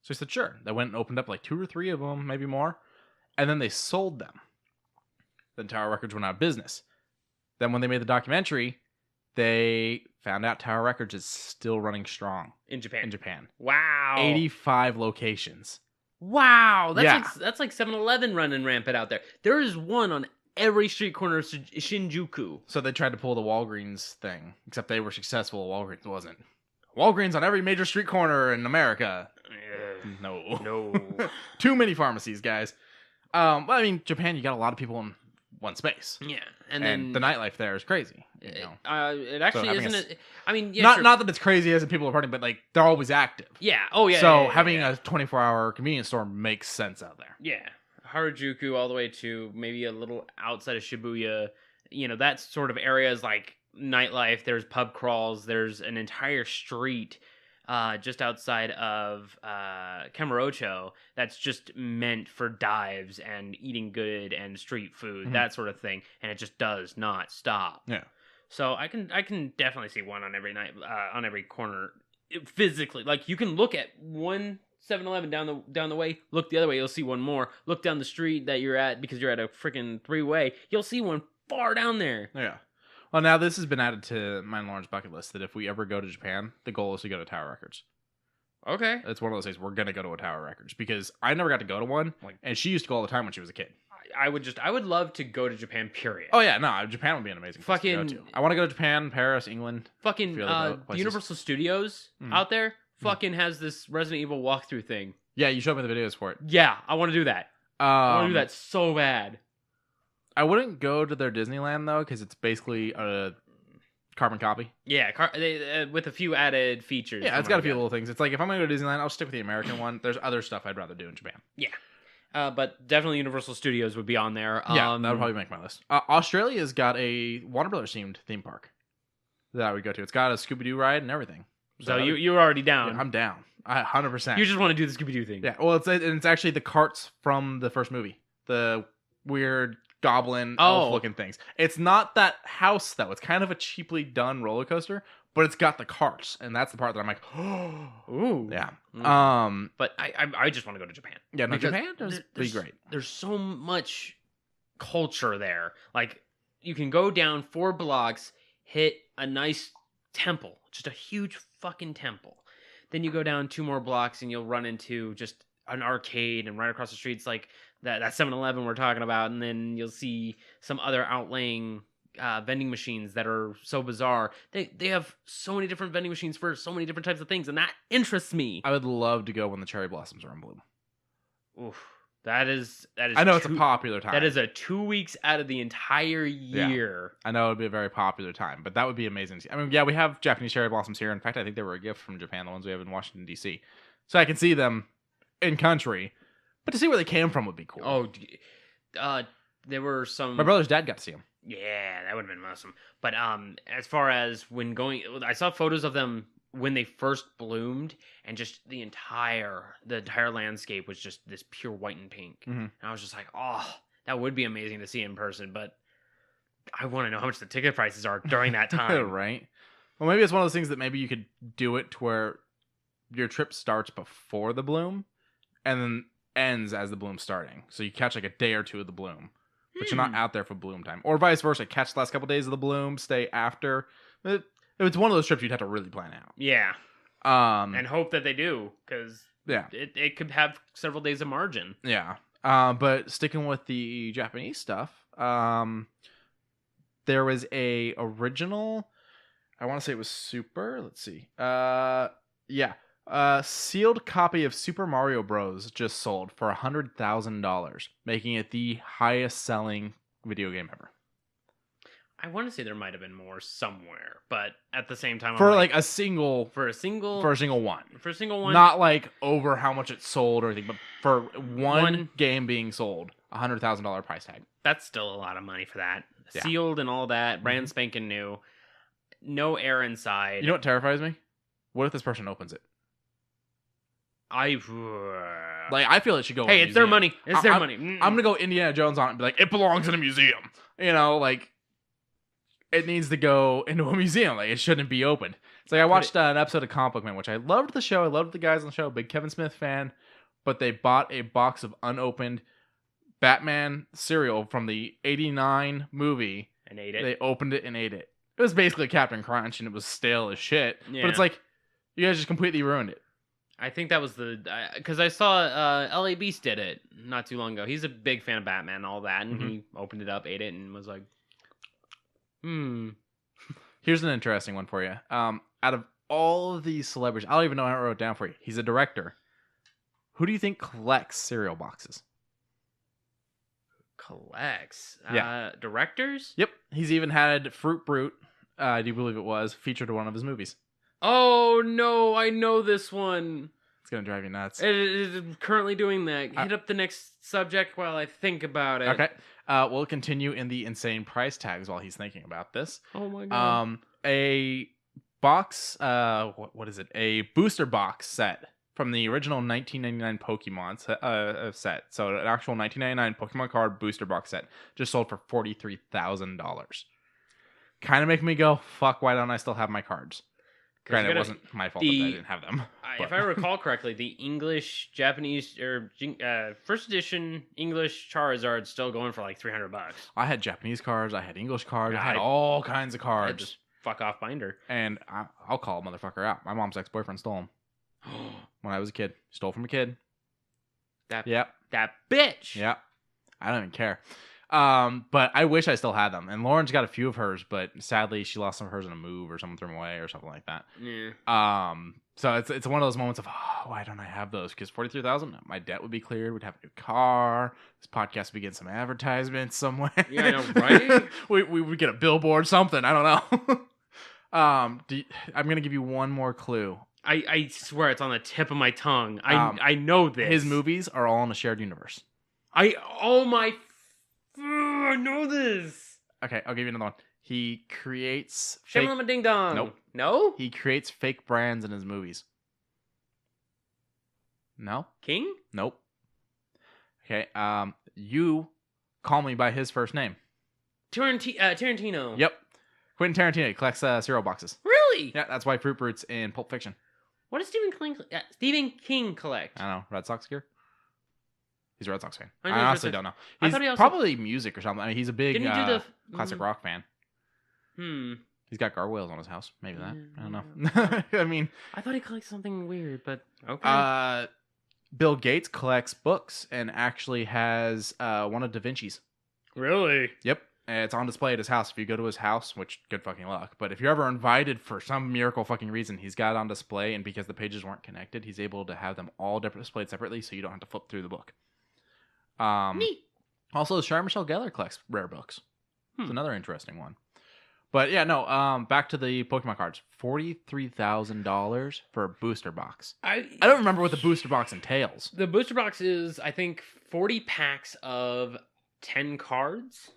So he said, sure. They went and opened up like 2 or 3 of them, maybe more. And then they sold them. Then Tower Records went out of business. Then when they made the documentary, they found out Tower Records is still running strong. In Japan. Wow. 85 locations. Wow. That's like 7-Eleven running rampant out there. There is one on every street corner of Shinjuku. So they tried to pull the Walgreens thing, except they were successful. Walgreens wasn't. Walgreens on every major street corner in America. No. Too many pharmacies, guys. Well, I mean, Japan, you got a lot of people in one space. Yeah, and then the nightlife there is crazy. You know? It actually isn't. I mean, yeah, not that it's crazy as in people are partying, but like they're always active. Yeah. Oh yeah. So having a 24-hour convenience store makes sense out there. Yeah, Harajuku all the way to maybe a little outside of Shibuya. You know, that sort of area is like nightlife. There's pub crawls. There's an entire street just outside of Kamurocho that's just meant for dives and eating good and street food, that sort of thing, and it just does not stop. Yeah. So I can definitely see one on every night, on every corner, physically. Like you can look at one 7-Eleven down the way, look the other way, you'll see one more. Look down the street that you're at because you're at a freaking 3-way, you'll see one far down there. Yeah. Well, now this has been added to mine and Lauren's bucket list that if we ever go to Japan, the goal is to go to Tower Records. Okay. It's one of those things we're going to go to a Tower Records because I never got to go to one, and she used to go all the time when she was a kid. I would love to go to Japan, period. Oh, yeah, no, Japan would be an amazing place to go to. I want to go to Japan, Paris, England. Fucking Universal Studios out there fucking has this Resident Evil walkthrough thing. Yeah, you showed me the videos for it. Yeah, I want to do that. I want to do that so bad. I wouldn't go to their Disneyland, though, because it's basically a carbon copy. Yeah, with a few added features. Yeah, it's got a few little things. It's like, if I'm going to go to Disneyland, I'll stick with the American one. There's other stuff I'd rather do in Japan. Yeah. But definitely Universal Studios would be on there. Yeah, that would probably make my list. Australia's got a Warner Brothers themed theme park that I would go to. It's got a Scooby-Doo ride and everything. So you're already down. Yeah, I'm down. 100%. You just want to do the Scooby-Doo thing. Yeah, well, it's actually the carts from the first movie. The weird goblin elf looking things. It's not that house, though. It's kind of a cheaply done roller coaster, but it's got the carts, and that's the part that I'm like, oh, ooh, yeah. But I just want to go to Japan. Yeah, no, Japan would be great. There's so much culture there. Like you can go down 4 blocks, hit a nice temple, just a huge fucking temple. Then you go down 2 more blocks, and you'll run into just an arcade, and right across the street's like that 7-Eleven we're talking about, and then you'll see some other outlaying vending machines that are so bizarre. They have so many different vending machines for so many different types of things, and that interests me. I would love to go when the cherry blossoms are in bloom. Oof. That is. I know it's a popular time. That is a 2 weeks out of the entire year. Yeah. I know it would be a very popular time, but that would be amazing. I mean, yeah, we have Japanese cherry blossoms here. In fact, I think they were a gift from Japan, the ones we have in Washington, D.C. So I can see them in country, but to see where they came from would be cool. Oh, there were some... My brother's dad got to see them. Yeah, that would have been awesome. But as far as when going... I saw photos of them when they first bloomed, and just the entire landscape was just this pure white and pink. Mm-hmm. And I was just like, oh, that would be amazing to see in person, but I want to know how much the ticket prices are during that time. Right. Well, maybe it's one of those things that maybe you could do it to where your trip starts before the bloom, and then ends as the bloom's starting. So you catch like a day or two of the bloom, but you're not out there for bloom time, or vice versa. Catch the last couple days of the bloom, stay after. It's one of those trips you'd have to really plan out. Yeah. And hope that they do, because it could have several days of margin. Yeah. But sticking with the Japanese stuff, there was a original. I want to say it was Super. Let's see. Sealed copy of Super Mario Bros. Just sold for $100,000, making it the highest selling video game ever. I want to say there might have been more somewhere, but at the same time, for a single one, not like over how much it sold or anything, but for one game being sold, $100,000 price tag. That's still a lot of money for that. Yeah. Sealed and all that, brand spanking new, no air inside. You know what terrifies me? What if this person opens it? I feel it should go. Hey, it's their money. It's their money. I'm gonna go Indiana Jones on it and be like, it belongs in a museum. You know, like. It needs to go into a museum. Like, it shouldn't be opened. It's like I watched an episode of Comic Book Man, which I loved the show. I loved the guys on the show. Big Kevin Smith fan. But they bought a box of unopened Batman cereal from the 89 movie. And ate it? They opened it and ate it. It was basically Captain Crunch, and it was stale as shit. Yeah. But it's like, you guys just completely ruined it. I think that was because I saw L.A. Beast did it not too long ago. He's a big fan of Batman and all that. And he opened it up, ate it, and was like, Here's an interesting one for you. Out of all of these celebrities, I don't even know how I wrote it down for you. He's a director. Who do you think collects cereal boxes? Collects? Yeah. Directors? Yep. He's even had Fruit Brute, I do believe it was, featured in one of his movies. Oh, no. I know this one. It's going to drive you nuts. It is currently doing that. Hit up the next subject while I think about it. Okay. We'll continue in the insane price tags while he's thinking about this. Oh my god. A box, what is it? A booster box set from the original 1999 Pokemon set. So an actual 1999 Pokemon card booster box set just sold for $43,000. Kind of making me go, fuck, why don't I still have my cards? Granted, it wasn't my fault that I didn't have them. If I recall correctly, the English, Japanese, or first edition English Charizard's still going for like $300. I had Japanese cards. I had English cards. I had all kinds of cards. I had this fuck off binder. And I'll call a motherfucker out. My mom's ex-boyfriend stole them when I was a kid. Stole from a kid. That bitch. Yeah. I don't even care. But I wish I still had them. And Lauren's got a few of hers, but sadly she lost some of hers in a move or someone threw them away or something like that. Yeah. So it's one of those moments of, why don't I have those? Because $43,000, my debt would be cleared. We'd have a new car. This podcast would get some advertisements somewhere. Yeah, I know, right? we would get a billboard, something. I don't know. I'm gonna give you one more clue. I swear it's on the tip of my tongue. I know this. His movies are all in a shared universe. I know this. Okay, I'll give you another one. He creates Shamalama Ding Dong. Nope. No? He creates fake brands in his movies. No? King? Nope. Okay, you call me by his first name. Tarantino. Yep. Quentin Tarantino. He collects cereal boxes. Really? Yeah, that's why Fruit Brute's in Pulp Fiction. What does Stephen King collect? I don't know. Red Sox gear? He's a Red Sox fan. I honestly don't know. He's probably music or something. I mean, he's a big classic rock fan. He's got gargoyles on his house. Maybe that. I don't know. I mean, I thought he collects something weird, but okay. Bill Gates collects books and actually has one of Da Vinci's. Really? Yep. It's on display at his house. If you go to his house, which good fucking luck, but if you're ever invited for some miracle fucking reason, he's got it on display, and because the pages weren't connected, he's able to have them all displayed separately, so you don't have to flip through the book. Neat. Also, Sarah Michelle Gellar collects rare books. It's another interesting one. But yeah, no. Back to the Pokemon cards. $43,000 for a booster box. I don't remember what the booster box entails. The booster box is, I think, 40 packs of 10 cards.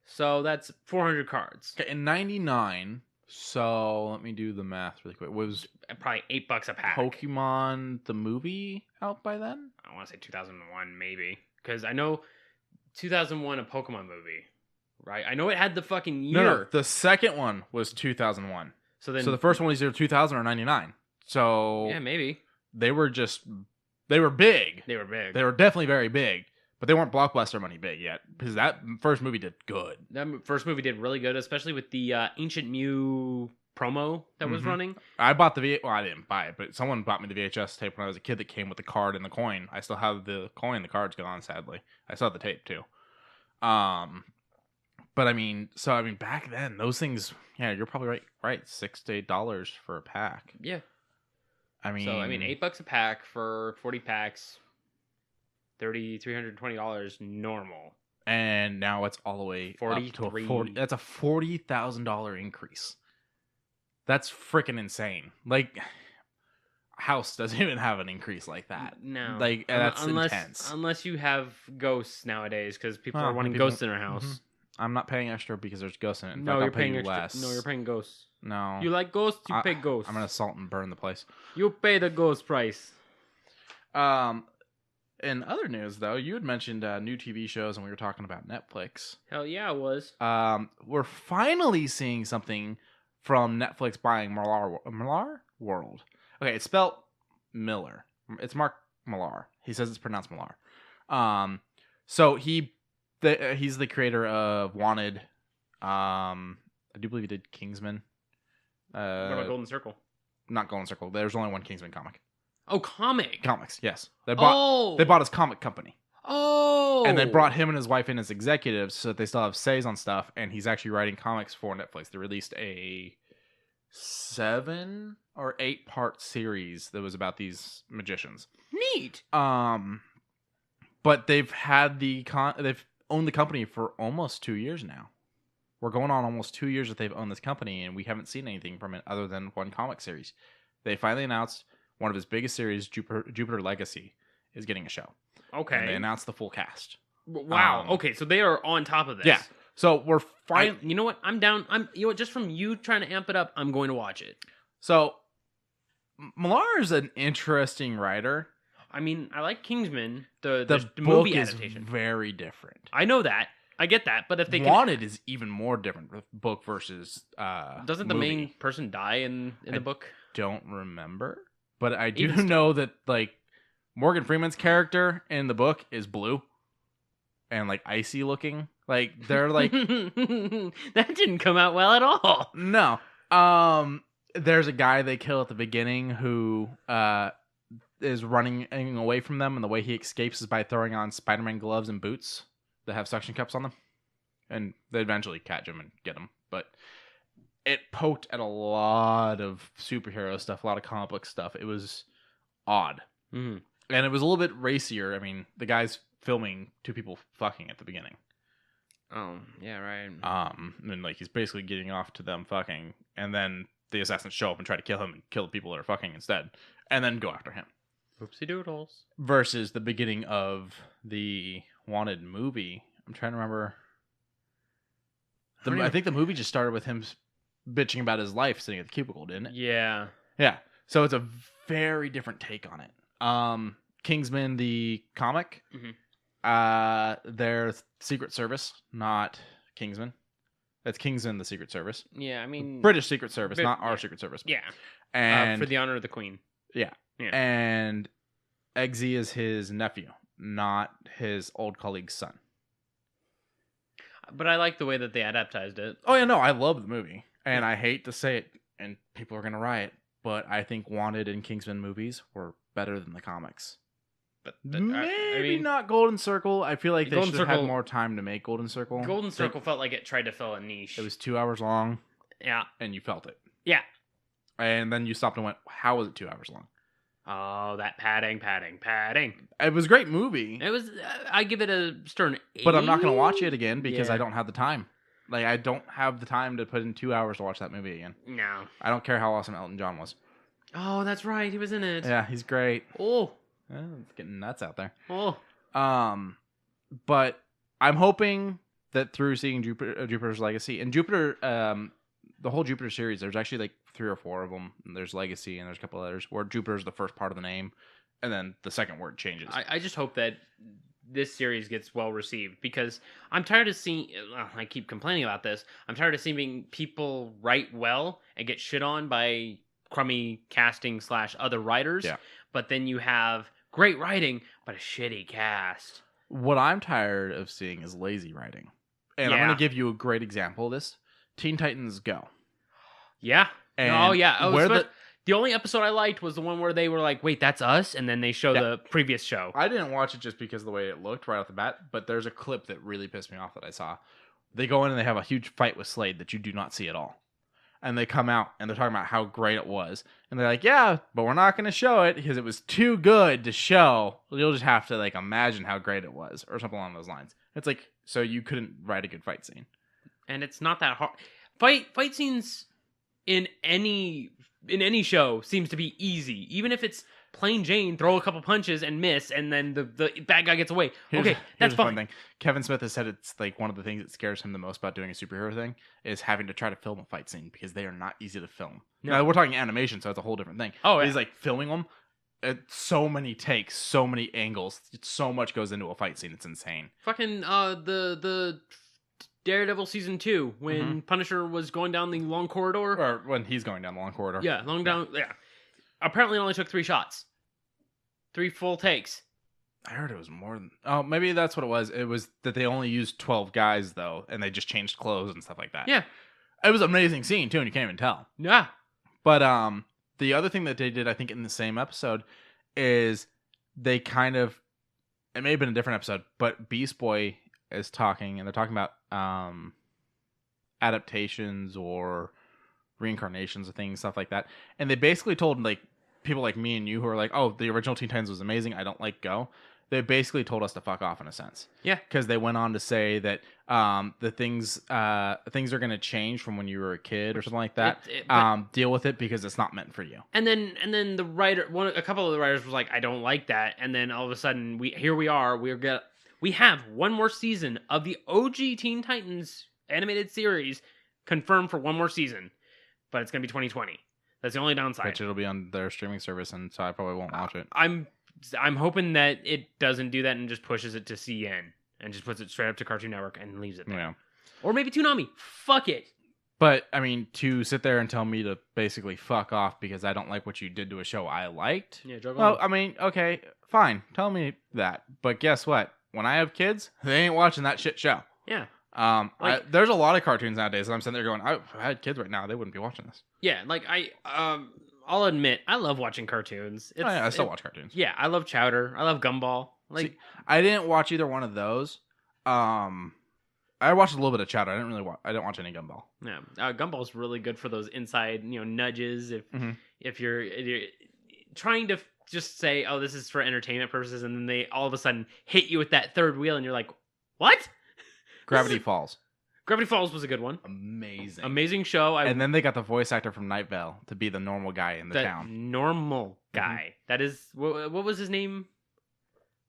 So that's 400 cards. Okay, in 99. So let me do the math really quick. Was probably $8 a pack. Pokemon the movie out by then? I want to say 2001, maybe. Because I know 2001, a Pokemon movie, right? I know it had the fucking year. No, the second one was 2001. So the first one was either 2000 or 99. So Yeah, maybe. they were big. They were big. They were definitely very big, but they weren't blockbuster money big yet because that first movie did good. That first movie did really good, especially with the Ancient Mew promo that was running. I bought I didn't buy it, but someone bought me the VHS tape when I was a kid that came with the card and the coin. I still have the coin. The card's gone, sadly. I still have the tape too. But I mean, back then those things, yeah, you're probably right, $6 to $8 for a pack. Yeah. I mean, $8 a pack for 40 packs, $320 normal. And now it's all the way up to that's a $40,000 increase. That's freaking insane. Like, House doesn't even have an increase like that. No, like that's intense. Unless you have ghosts nowadays, because people are wanting ghosts in their house. Mm-hmm. I'm not paying extra because there's ghosts in it. No, you're paying extra. Less. No, you're paying ghosts. No, you like ghosts? You pay ghosts. I'm gonna salt and burn the place. You pay the ghost price. In other news, though, you had mentioned new TV shows, and we were talking about Netflix. Hell yeah, I was. We're finally seeing something from Netflix buying Millar World. Okay, it's spelled Miller. It's Mark Millar. He says it's pronounced Millar. So he's the creator of Wanted. I do believe he did Kingsman. What about Golden Circle? Not Golden Circle. There's only one Kingsman comic. Oh, comics, yes. They bought his comic company. Oh! And they brought him and his wife in as executives so that they still have says on stuff, and he's actually writing comics for Netflix. They released a 7 or 8 part series that was about these magicians. Neat! But they've had they've owned the company for almost 2 years now. We're going on almost 2 years that they've owned this company, and we haven't seen anything from it other than one comic series. They finally announced one of his biggest series, Jupiter Legacy, is getting a show. Okay. And they announced the full cast. Wow. Okay, so they are on top of this. Yeah. So we're fine. You know what? I'm down. Just from you trying to amp it up, I'm going to watch it. So Millar is an interesting writer. I mean, I like Kingsman, the book movie is adaptation. Very different. I know that. I get that, but if they Wanted is even more different book versus doesn't the main person die in the book? Don't remember, but I do know that like Morgan Freeman's character in the book is blue and like icy looking. Like they're like that didn't come out well at all. No. There's a guy they kill at the beginning who is running away from them, and the way he escapes is by throwing on Spider-Man gloves and boots that have suction cups on them, and they eventually catch him and get him. But it poked at a lot of superhero stuff, a lot of comic book stuff. It was odd, and it was a little bit racier. I mean, the guy's filming 2 people fucking at the beginning. Oh yeah, right. And like he's basically getting off to them fucking, and then the assassins show up and try to kill him and kill the people that are fucking instead, and then go after him. Oopsie doodles. Versus the beginning of the Wanted movie. I'm trying to remember. I think the movie just started with him bitching about his life sitting at the cubicle, didn't it? Yeah. Yeah. So it's a very different take on it. Kingsman, the comic, they're Secret Service, not Kingsman. That's Kingsman, the Secret Service. Yeah, I mean... British Secret Service, not our Secret Service. Yeah. And for the honor of the Queen. Yeah. And Eggsy is his nephew, not his old colleague's son. But I like the way that they adaptized it. Oh, yeah, no, I love the movie. And I hate to say it, and people are going to riot, but I think Wanted and Kingsman movies were better than the comics. But maybe not Golden Circle. I feel like they should have had more time to make Golden Circle. Golden Circle felt like it tried to fill a niche. It was 2 hours long. Yeah. And you felt it. Yeah. And then you stopped and went, how was it 2 hours long? Oh, that padding. It was a great movie. It was. I give it a stern 8. But I'm not going to watch it again because I don't have the time. Like, I don't have the time to put in 2 hours to watch that movie again. No. I don't care how awesome Elton John was. Oh, that's right. He was in it. Yeah, he's great. Oh. It's getting nuts out there. Oh. But I'm hoping that through seeing Jupiter's Legacy, and Jupiter, the whole Jupiter series, there's actually like 3 or 4 of them. There's Legacy, and there's a couple others where Jupiter's the first part of the name, and then the second word changes. I just hope that this series gets well received, because I'm tired of seeing, I keep complaining about this, I'm tired of seeing people write well and get shit on by crummy casting / other writers. Yeah. But then you have great writing, but a shitty cast. What I'm tired of seeing is lazy writing. And I'm Yeah. going to give you a great example of this. Teen Titans Go. Yeah. And the only episode I liked was the one where they were like, wait, that's us? And then they show the previous show. I didn't watch it just because of the way it looked right off the bat, but there's a clip that really pissed me off that I saw. They go in and they have a huge fight with Slade that you do not see at all. And they come out and they're talking about how great it was. And they're like, yeah, but we're not going to show it because it was too good to show. You'll just have to like imagine how great it was or something along those lines. It's like, so you couldn't write a good fight scene. And it's not that hard. Fight scenes in any show seems to be easy. Even if it's plain Jane, throw a couple punches and miss, and then the bad guy gets away. Okay, that's fine. Thing. Kevin Smith has said it's like one of the things that scares him the most about doing a superhero thing is having to try to film a fight scene because they are not easy to film. No. Now, we're talking animation, so it's a whole different thing. Oh, yeah. He's like filming them. So many takes, so many angles. So much goes into a fight scene. It's insane. Fucking the Daredevil season 2 when Punisher was going down the long corridor, or when he's going down the long corridor. Yeah, down. Yeah. Apparently, it only took 3 shots, 3 full takes. I heard it was more than. Oh, maybe that's what it was. It was that they only used 12 guys though, and they just changed clothes and stuff like that. Yeah, it was an amazing scene too, and you can't even tell. Yeah, but the other thing that they did, I think, in the same episode, is they kind of. It may have been a different episode, but Beast Boy is talking, and they're talking about adaptations or reincarnations of things, stuff like that, and they basically told like people like me and you who are like, oh, the original Teen Titans was amazing, I don't like Go. They basically told us to fuck off in a sense. Yeah, because they went on to say that the things are going to change from when you were a kid or something like that. Deal with it because it's not meant for you. And then the writer, a couple of the writers was like, I don't like that, and then all of a sudden we have one more season of the OG Teen Titans animated series confirmed for one more season, but it's gonna be 2020. That's the only downside. Which it'll be on their streaming service, and so I probably won't watch it. I'm hoping that it doesn't do that and just pushes it to CN and just puts it straight up to Cartoon Network and leaves it there. Yeah. Or maybe Toonami. Fuck it. But, I mean, to sit there and tell me to basically fuck off because I don't like what you did to a show I liked. Yeah, well, I mean, okay, fine. Tell me that. But guess what? When I have kids, they ain't watching that shit show. Yeah. There's a lot of cartoons nowadays that I'm sitting there going, if I had kids right now, they wouldn't be watching this. Yeah, like I'll admit, I love watching cartoons. I still watch cartoons. Yeah, I love Chowder. I love Gumball. See, I didn't watch either one of those. I watched a little bit of Chowder. I didn't watch any Gumball. Yeah, Gumball's really good for those inside, nudges. If you're trying to just say, oh, this is for entertainment purposes, and then they all of a sudden hit you with that third wheel, and you're like, what? Gravity Falls. Gravity Falls was a good one. Amazing show. And then they got the voice actor from Night Vale to be the normal guy in the town. Normal guy. That is, what was his name?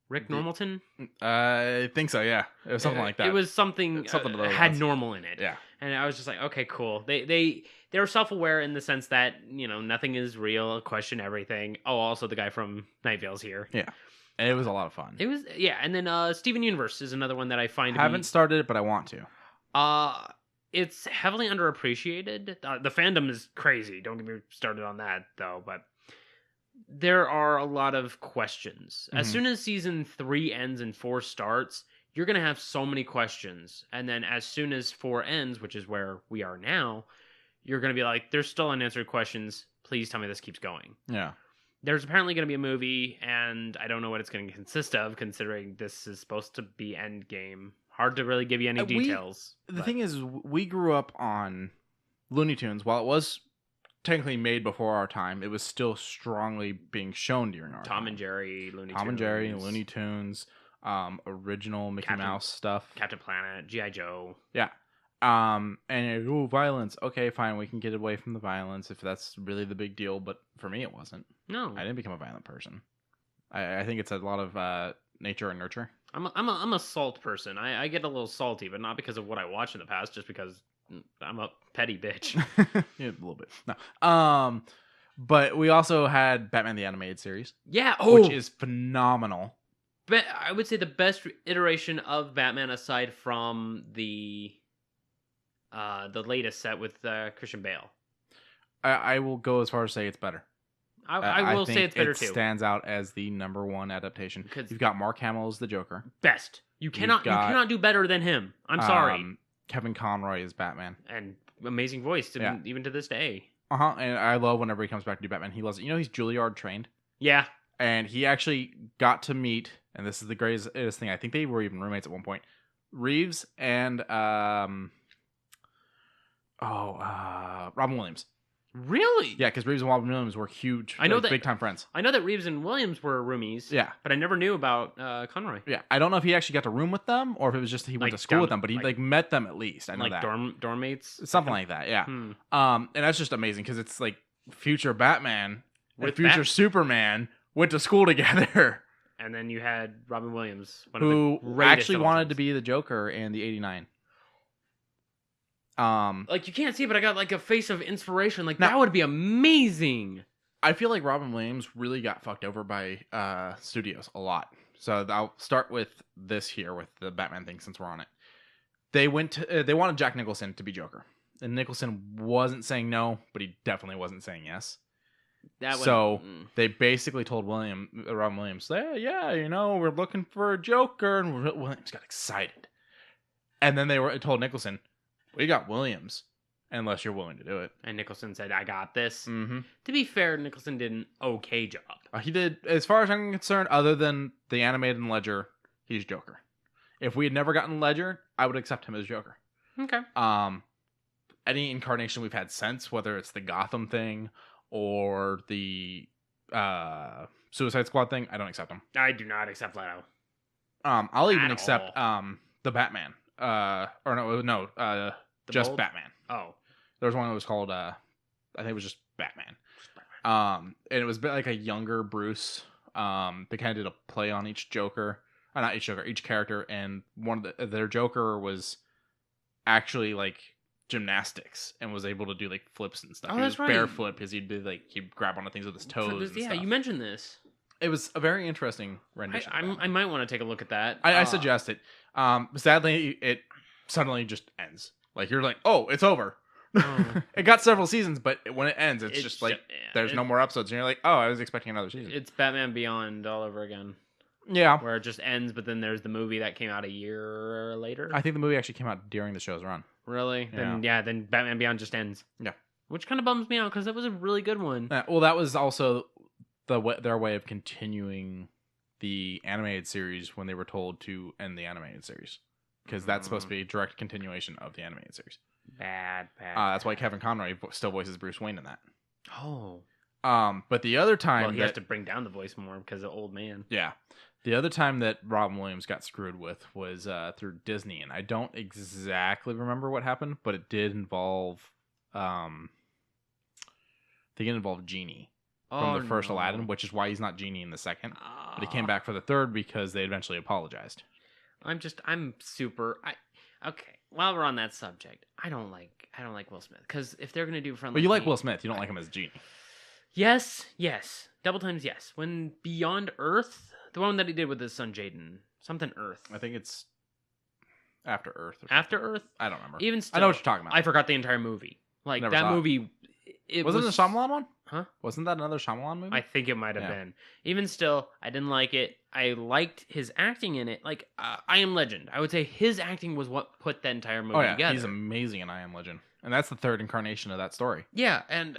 Rick Normalton? I think so, yeah. It was something like that. It was something had normal in it. Yeah. And I was just like, okay, cool. They're self-aware in the sense that, nothing is real, question everything. Oh, also the guy from Night Vale's here. Yeah. And it was a lot of fun. It was, yeah. And then Steven Universe is another one that I find haven't started it, but I want to. It's heavily underappreciated. The fandom is crazy. Don't get me started on that, though. But there are a lot of questions. As soon as season 3 ends and 4 starts, you're going to have so many questions. And then as soon as 4 ends, which is where we are now, you're going to be like, there's still unanswered questions. Please tell me this keeps going. Yeah. There's apparently going to be a movie, and I don't know what it's going to consist of, considering this is supposed to be Endgame. Hard to really give you any details. The thing is, we grew up on Looney Tunes. While it was technically made before our time, it was still strongly being shown during our time. Tom and Jerry, Looney Tunes, original Mickey Mouse stuff. Captain Planet, G.I. Joe. Yeah. And violence. Okay, fine, we can get away from the violence if that's really the big deal. But for me, it wasn't. No, I didn't become a violent person. I think it's a lot of nature and nurture. I'm a salt person. I get a little salty, but not because of what I watched in the past, just because I'm a petty bitch. Yeah, a little bit. No. But we also had Batman the Animated Series. Yeah, which is phenomenal. But I would say the best iteration of Batman, aside from the latest set with Christian Bale. I will go as far as say it's better. I will think say it's better it too. Stands out as the number one adaptation. Because you've got Mark Hamill as the Joker. Best. You cannot do better than him. I'm sorry. Kevin Conroy is Batman. And amazing voice, even to this day. And I love whenever he comes back to do Batman. He loves it. You know, he's Juilliard trained. Yeah. And he actually got to meet, and this is the greatest thing, I think they were even roommates at one point, Reeves and Robin Williams. Really? Yeah, because Reeves and Robin Williams were huge, big time friends. I know that Reeves and Williams were roomies. Yeah, but I never knew about Conroy. Yeah, I don't know if he actually got to room with them or if it was just he went to school with them, but he met them at least. I know that dorm mates, something like that. Yeah, and that's just amazing because it's like future Batman and future Superman went to school together. And then you had Robin Williams, who actually wanted to be the Joker in the '89. You can't see, but I got like a face of inspiration. Like that would be amazing. I feel like Robin Williams really got fucked over by studios a lot. So I'll start with this here with the Batman thing since we're on it. They wanted Jack Nicholson to be Joker, and Nicholson wasn't saying no, but he definitely wasn't saying yes. They basically told Robin Williams, yeah, you know, we're looking for a Joker, and Williams got excited. And then they told Nicholson, we got Williams, unless you're willing to do it. And Nicholson said, I got this. Mm-hmm. To be fair, Nicholson did an okay job. He did, as far as I'm concerned, other than the animated Ledger, he's Joker. If we had never gotten Ledger, I would accept him as Joker. Okay. Any incarnation we've had since, whether it's the Gotham thing or the Suicide Squad thing, I don't accept him. I do not accept Leto. I'll even accept the Batman. Just Bold? Batman. Oh. There was one that was called, I think it was just Batman. And it was a bit like a younger Bruce. They kind of did a play on each Joker. Not each Joker, each character. And their Joker was actually like gymnastics and was able to do like flips and stuff. Oh, he that's was right. barefoot because he'd grab onto things with his toes. Yeah, stuff. You mentioned this. It was a very interesting rendition. I might want to take a look at that. I suggest it. Sadly, it suddenly just ends. Like you're like, oh, it's over. Oh. It got several seasons, but when it ends, it's just like there's no more episodes, and you're like, oh, I was expecting another season. It's Batman Beyond all over again. Yeah, where it just ends, but then there's the movie that came out a year later. I think the movie actually came out during the show's run. Really? Yeah. Then Batman Beyond just ends. Yeah, which kind of bums me out because that was a really good one. Well, that was also their way of continuing the animated series when they were told to end the animated series, because that's supposed to be a direct continuation of the animated series. Bad. That's why Kevin Conroy still voices Bruce Wayne in that. Oh. But the other time he has to bring down the voice more because of old man. Yeah. The other time that Robin Williams got screwed with was through Disney, and I don't exactly remember what happened, but it did involve Genie from the first Aladdin, which is why he's not Genie in the second. But he came back for the third because they eventually apologized. Okay. While we're on that subject, I don't like Will Smith, because if they're gonna do Friendly, but you like Will Smith, you don't like him as Genie. Yes, double times yes. When Beyond Earth, the one that he did with his son Jaden, something Earth. I think it's After Earth. After Earth? I don't remember. Even still, I know what you're talking about. I forgot the entire movie. Like that movie. Wasn't it a Shyamalan one? Huh? Wasn't that another Shyamalan movie? I think it might have been. Even still, I didn't like it. I liked his acting in it. Like, I Am Legend. I would say his acting was what put the entire movie together. He's amazing in I Am Legend. And that's the third incarnation of that story. Yeah, and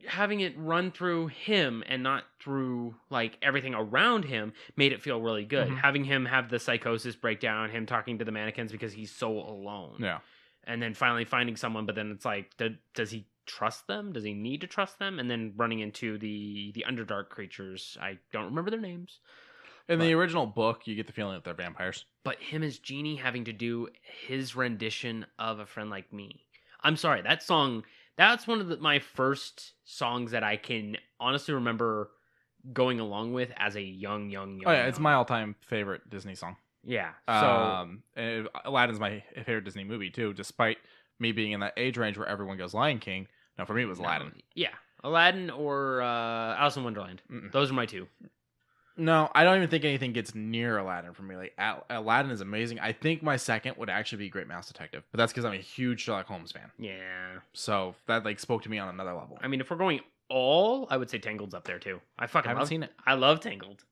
having it run through him and not through, like, everything around him made it feel really good. Mm-hmm. Having him have the psychosis breakdown, him talking to the mannequins because he's so alone. Yeah. And then finally finding someone, but then it's like, does he trust them? Does he need to trust them? And then running into the Underdark creatures. I don't remember their names. In the original book, you get the feeling that they're vampires. But him as Genie having to do his rendition of A Friend Like Me. I'm sorry, that song, that's one of my first songs that I can honestly remember going along with as a young. It's my all-time favorite Disney song. Yeah. So Aladdin's my favorite Disney movie too, despite me being in that age range where everyone goes Lion King. No, for me it was Aladdin. Yeah. Aladdin or Alice in Wonderland. Those are my two. No, I don't even think anything gets near Aladdin for me. Like Aladdin is amazing. I think my second would actually be Great Mouse Detective, but that's because I'm a huge Sherlock Holmes fan. Yeah. So that like spoke to me on another level. I mean, if we're going I would say Tangled's up there too. I haven't seen it. I love Tangled.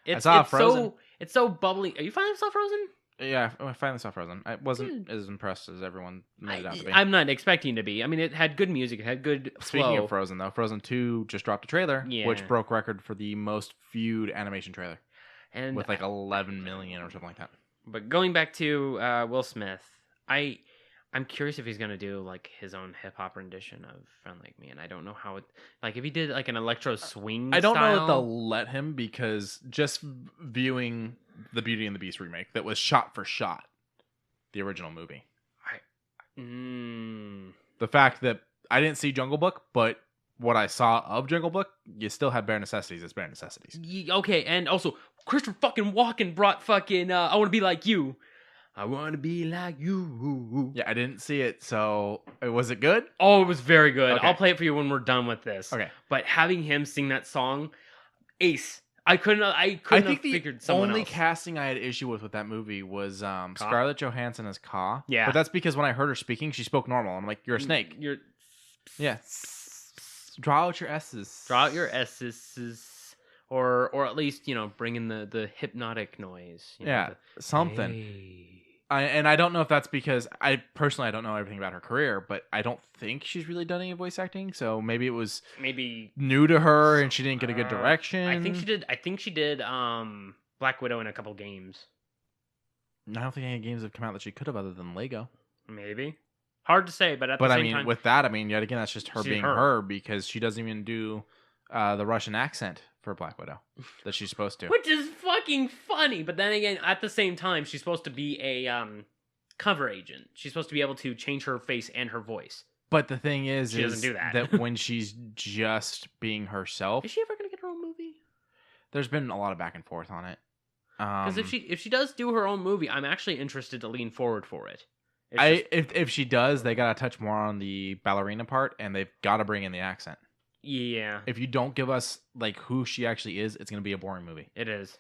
I saw Frozen. It's so bubbly. Are you finally saw Frozen? Yeah, I finally saw Frozen. I wasn't as impressed as everyone made it out to be. I'm not expecting to be. I mean, it had good music. It had good flow. Speaking of Frozen, though, Frozen 2 just dropped a trailer, Yeah. which broke record for the most viewed animation trailer, and with like 11 million or something like that. But going back to Will Smith, I'm curious if he's gonna do like his own hip hop rendition of "Friend Like Me," and I don't know how it. Like if he did like an electro swing. I don't know style, if they'll let him because just viewing the Beauty and the Beast remake that was shot for shot, the original movie. The fact that I didn't see Jungle Book, but what I saw of Jungle Book, you still had bare necessities as bare necessities. Okay, and also Christopher fucking Walken brought fucking "I Want to Be Like You." I want to be like you. Yeah, I didn't see it, so was it good? Oh, it was very good. Okay. I'll play it for you when we're done with this. Okay. But having him sing that song, ace. I couldn't have figured someone only else. casting I had issue with that movie was Scarlett Johansson as Ka. Yeah. But that's because when I heard her speaking, she spoke normal. I'm like, you're a snake. Yeah. Draw out your S's. Draw out your S's. Or at least, bring in the hypnotic noise. Something. Hey. I don't know if that's because I don't know everything about her career, but I don't think she's really done any voice acting. So maybe it was new to her and she didn't get a good direction. I think she did Black Widow in a couple games. I don't think any games have come out that she could have other than Lego. Maybe. Hard to say, but at the same time. With that, yet again, that's just her being her because she doesn't even do the Russian accent for Black Widow that she's supposed to. Which is fucking funny. But then again, at the same time, she's supposed to be a cover agent. She's supposed to be able to change her face and her voice. But the thing is, she doesn't do that. That when she's just being herself... Is she ever going to get her own movie? There's been a lot of back and forth on it. Because if she does do her own movie, I'm actually interested to lean forward for it. If she does, they got to touch more on the ballerina part, and they've got to bring in the accent. Yeah. If you don't give us like who she actually is, it's going to be a boring movie. It is.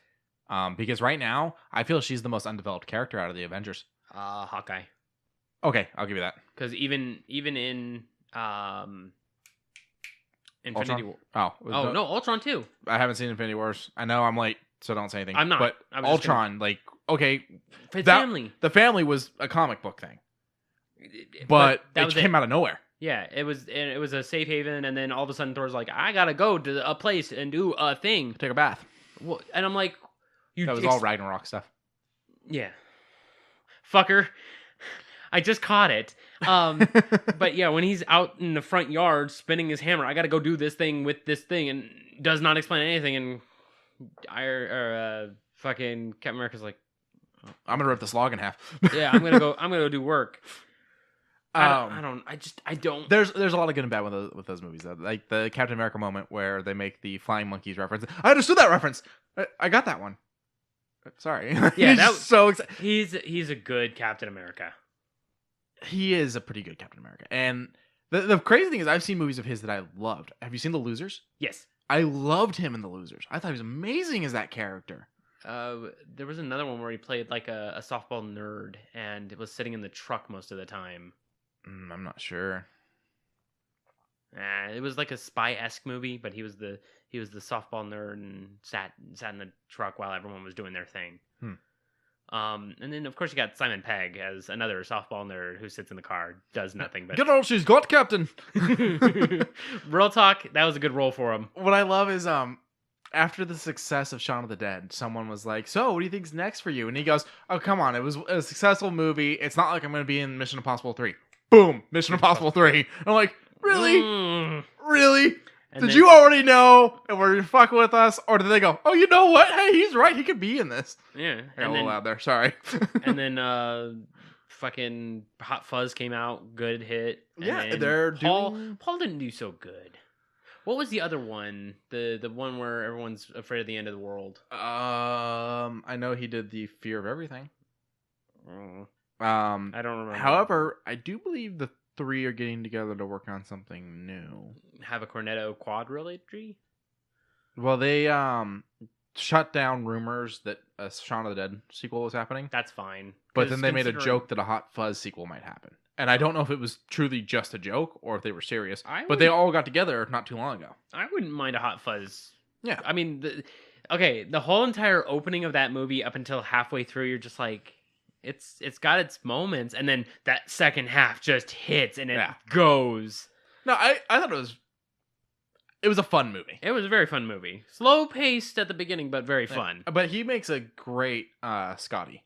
Because right now, I feel she's the most undeveloped character out of the Avengers. Hawkeye. Okay, I'll give you that. Because even in Infinity War. No, Ultron too. I haven't seen Infinity Wars. I know I'm late, so don't say anything. I'm not. But Ultron, the family was a comic book thing, but it came out of nowhere. Yeah, it was a safe haven, and then all of a sudden Thor's like, I gotta go to a place and do a thing. Take a bath. Well, and I'm like, that was all Ragnarok stuff. Yeah. Fucker. I just caught it. But yeah, when he's out in the front yard spinning his hammer, I gotta go do this thing with this thing, and does not explain anything, and fucking Captain America's like, I'm gonna rip this log in half. Yeah, I'm gonna go do work. I don't. There's a lot of good and bad with those movies though. Like the Captain America moment where they make the flying monkeys reference. I understood that reference. I got that one. Sorry. Yeah, that was so excited. He's a good Captain America. He is a pretty good Captain America. And the crazy thing is I've seen movies of his that I loved. Have you seen The Losers? Yes. I loved him in The Losers. I thought he was amazing as that character. There was another one where he played like a softball nerd and was sitting in the truck most of the time. I'm not sure. It was like a spy-esque movie, but he was the softball nerd and sat in the truck while everyone was doing their thing. And then of course you got Simon Pegg as another softball nerd who sits in the car, does nothing but get all she's got, Captain. Real talk, that was a good role for him. What I love is after the success of Shaun of the Dead, someone was like, so what do you think's next for you? And he goes, oh come on, it was a successful movie. It's not like I'm going to be in Mission Impossible 3. Boom! Mission Impossible 3. And I'm like, really? Really? Did you already know and were you fucking with us? Or did they go, oh, you know what? Hey, he's right. He could be in this. Yeah. I got a little loud there. Sorry. And then fucking Hot Fuzz came out. Good hit. And they're doing... Paul didn't do so good. What was the other one? The one where everyone's afraid of the end of the world? I know he did the Fear of Everything. I don't remember. However, I do believe the three are getting together to work on something new. Have a Cornetto quadrilogy? Well, they shut down rumors that a Shaun of the Dead sequel was happening. That's fine. But then they made a joke that a Hot Fuzz sequel might happen. And I don't know if it was truly just a joke or if they were serious. But they all got together not too long ago. I wouldn't mind a Hot Fuzz. Yeah. I mean, the whole entire opening of that movie up until halfway through, you're just like, it's got its moments. And then that second half just hits and it goes. No, I thought it was a fun movie. It was a very fun movie. Slow paced at the beginning, but very fun. But he makes a great Scotty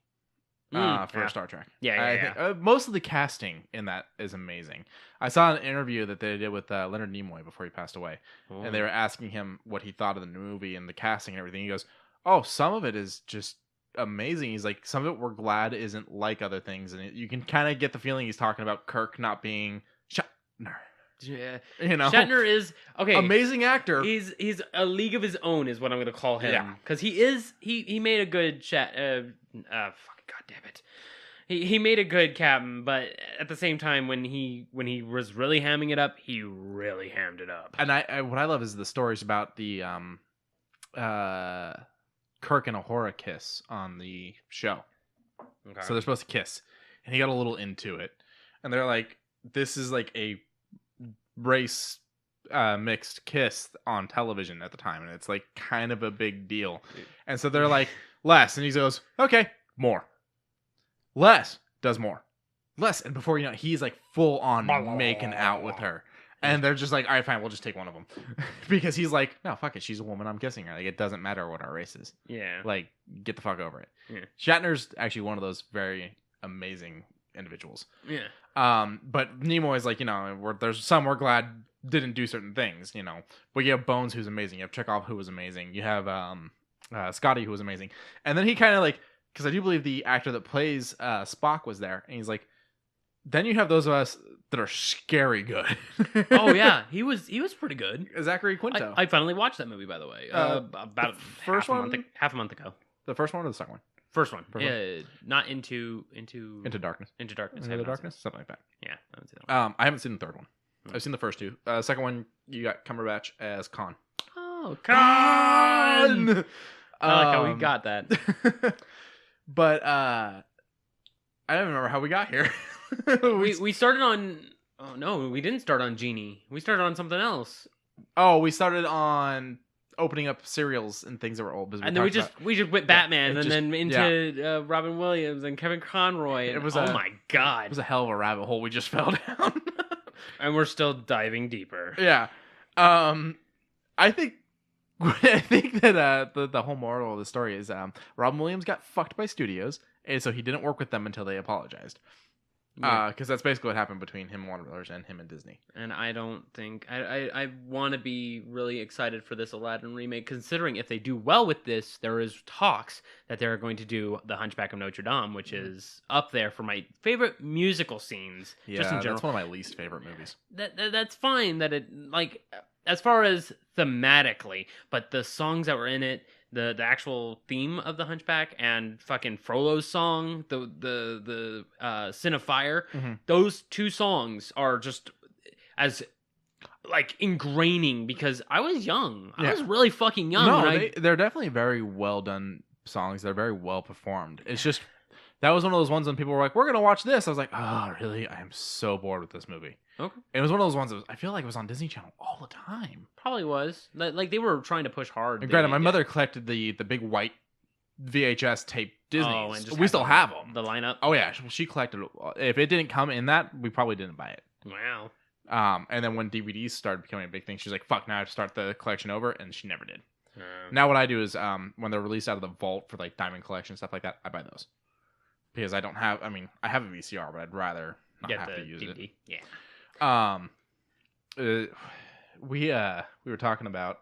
for Star Trek. Yeah. Most of the casting in that is amazing. I saw an interview that they did with Leonard Nimoy before he passed away. Oh. And they were asking him what he thought of the movie and the casting and everything. He goes, oh, some of it is just amazing. He's like, some of it we're glad isn't like other things. And you can kind of get the feeling he's talking about Kirk not being Shatner. Yeah, Shatner is amazing actor. He's a league of his own, is what I'm going to call him. Yeah, because he made a good God damn it, he made a good captain. But at the same time, when he was really hamming it up, he really hammed it up. And I what I love is the stories about the Kirk and Uhura kiss on the show. Okay. So they're supposed to kiss, and he got a little into it, and they're like, "This is like a race mixed kiss on television at the time, and it's like kind of a big deal." And so they're like, less, and he goes, okay, more, less, does more, less, and before you know it, he's like full on making out with her, and they're just like, all right, fine, we'll just take one of them. Because he's like, no, fuck it, she's a woman, I'm kissing her, like it doesn't matter what our race is. Yeah, like get the fuck over it. Yeah. Shatner's actually one of those very amazing individuals. Yeah. But Nimoy is like, there's some we're glad didn't do certain things, But you have Bones, who's amazing. You have Chekhov, who was amazing. You have Scotty, who was amazing. And then he kind of like, because I do believe the actor that plays Spock was there, and he's like, then you have those of us that are scary good. Oh yeah, he was pretty good. Zachary Quinto. I finally watched that movie, by the way, about half a month ago. The first one or the second one? First one. Not into darkness. Into darkness. Into the darkness, something like that. Yeah, I haven't seen that one. I haven't seen the third one. I've seen the first two. Second one, you got Cumberbatch as Khan. Oh, Khan! I like how we got that. But I don't remember how we got here. we started on. Oh no, we didn't start on Genie. We started on something else. Oh, we started on opening up cereals and things that were old. And then we just went Batman and then into Robin Williams and Kevin Conroy. And, my god, it was a hell of a rabbit hole we just fell down. And we're still diving deeper. Yeah, I think that the whole moral of the story is Robin Williams got fucked by studios, and so he didn't work with them until they apologized. Because that's basically what happened between him and Warner Brothers and him and Disney. And I don't think I want to be really excited for this Aladdin remake, considering if they do well with this, there is talks that they're going to do The Hunchback of Notre Dame, which is up there for my favorite musical scenes. Yeah, just in general. That's one of my least favorite movies. That's fine. That it like as far as thematically, but the songs that were in it. The actual theme of the Hunchback and fucking Frollo's song, the Sin of Fire, those two songs are just as like ingraining because I was young. I was really fucking young. No, they're definitely very well done songs. They're very well performed. It's just that was one of those ones when people were like, "We're gonna watch this." I was like, "Oh, really? I am so bored with this movie." Okay. It was one of those ones that I feel like it was on Disney Channel all the time. Probably was. Like they were trying to push hard. And granted, my mother collected the big white VHS tape Disney. We still have them. The lineup. Oh yeah, she collected. If it didn't come in that, we probably didn't buy it. Wow. And then when DVDs started becoming a big thing, she's like, "Fuck, now I have to start the collection over," and she never did. Now what I do is, when they're released out of the vault for like Diamond Collection stuff like that, I buy those because I don't have. I mean, I have a VCR, but I'd rather not have to use DVD. it. Yeah. We were talking about.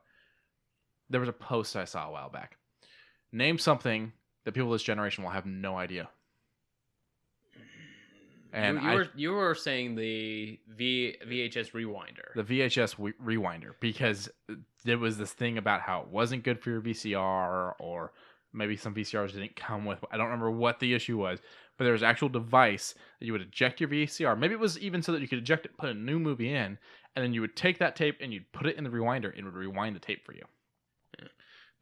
There was a post I saw a while back. Name something that people of this generation will have no idea. And you were saying the VHS rewinder. The VHS rewinder, because there was this thing about how it wasn't good for your VCR, or maybe some VCRs didn't come with. I don't remember what the issue was, but there was an actual device that you would eject your VCR. Maybe it was even so that you could eject it, put a new movie in, and then you would take that tape and you'd put it in the rewinder, and it would rewind the tape for you. Yeah.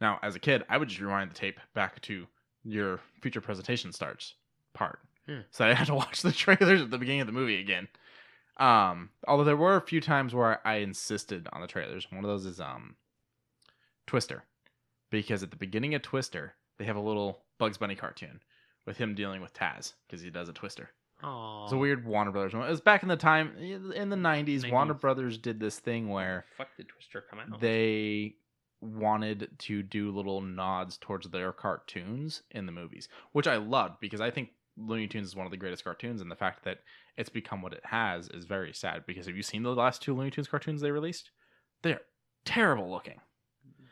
Now, as a kid, I would just rewind the tape back to your future presentation starts part. So I had to watch the trailers at the beginning of the movie again. Although there were a few times where I insisted on the trailers. One of those is Twister. Because at the beginning of Twister, they have a little Bugs Bunny cartoon with him dealing with Taz because he does a Twister. Aww. It's a weird Warner Brothers moment. It was back in the time, in the 90s, Warner Brothers did this thing where fuck did Twister come out? They wanted to do little nods towards their cartoons in the movies, which I loved because I think Looney Tunes is one of the greatest cartoons, and the fact that it's become what it has is very sad because have you seen the last 2 Looney Tunes cartoons they released? They're terrible looking.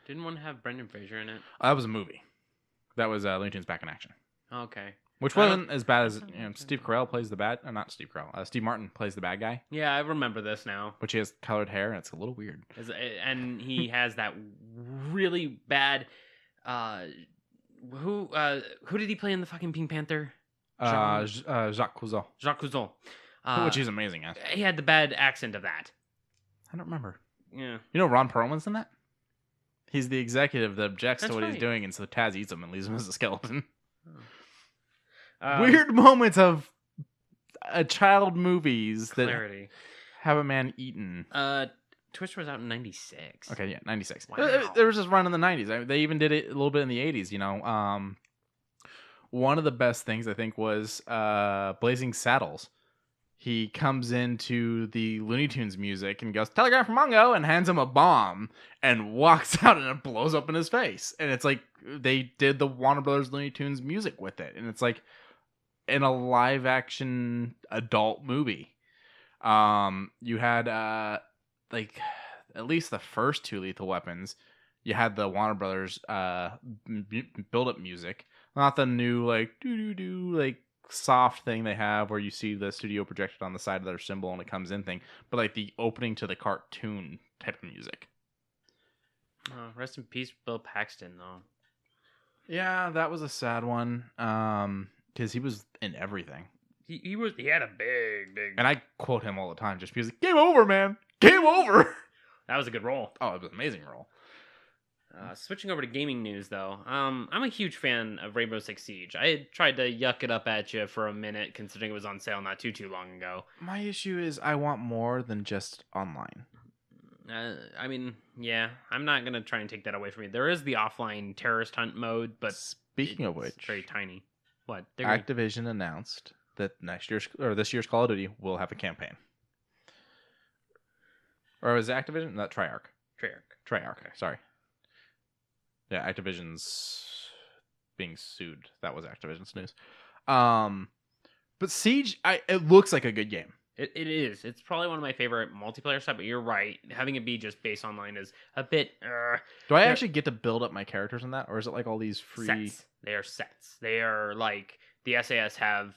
Didn't one have Brendan Fraser in it? That was a movie. That was Looney Tunes Back in Action. Okay. Which wasn't as bad as Steve Carell plays the bad. Not Steve Carell. Steve Martin plays the bad guy. Yeah, I remember this now. But he has colored hair, and it's a little weird. And he has that really bad. Who did he play in the fucking Pink Panther? Jacques Cousteau. Jacques Cousteau. Which he's amazing at. He had the bad accent of that. I don't remember. Yeah. You know Ron Perlman's in that? He's the executive that objects to what right. he's doing, and so Taz eats him and leaves him as a skeleton. Oh. Weird moments of child movies clarity. That have a man eaten. Twister was out in 96. Okay, yeah, 96. Wow. There was this run in the 90s. They even did it a little bit in the 80s, you know. One of the best things, I think, was Blazing Saddles. He comes into the Looney Tunes music and goes, "Telegram from Mongo," and hands him a bomb and walks out and it blows up in his face. And it's like they did the Warner Brothers Looney Tunes music with it. And it's like in a live action adult movie. You had like at least the first 2 Lethal Weapons. You had the Warner Brothers build up music, not the new like doo like soft thing they have where you see the studio projected on the side of their symbol and it comes in thing, but like the opening to the cartoon type of music. Rest in peace, Bill Paxton, though. Yeah, that was a sad one. Because he was in everything. He had a big. And I quote him all the time just because, like, game over, man. Game over. That was a good role. Oh, it was an amazing role. Switching over to gaming news, though, I'm a huge fan of Rainbow Six Siege. I had tried to yuck it up at you for a minute, considering it was on sale not too long ago. My issue is I want more than just online. I mean, yeah, I'm not going to try and take that away from you. There is the offline terrorist hunt mode, but speaking of which, very tiny. What? Activision announced that this year's Call of Duty will have a campaign. Or was it Activision? Not Treyarch. Treyarch. Okay. Sorry. Yeah, Activision's being sued. That was Activision's news. But Siege, it looks like a good game. It is. It's probably one of my favorite multiplayer stuff, but you're right. Having it be just based online is a bit... Do I actually get to build up my characters in that? Or is it like all these free... Sets. They are sets. They are like... The SAS have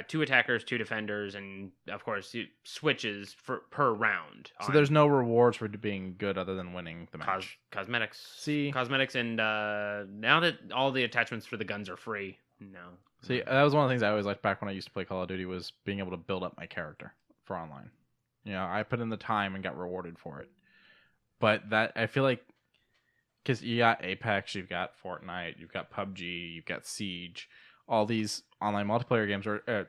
2 attackers, 2 defenders, and of course switches per round. So there's no rewards for being good other than winning the match. Cosmetics. See, cosmetics, and now that all the attachments for the guns are free, no. See, that was one of the things I always liked back when I used to play Call of Duty was being able to build up my character for online. You know, I put in the time and got rewarded for it. But that I feel like because you got Apex, you've got Fortnite, you've got PUBG, you've got Siege. All these online multiplayer games, or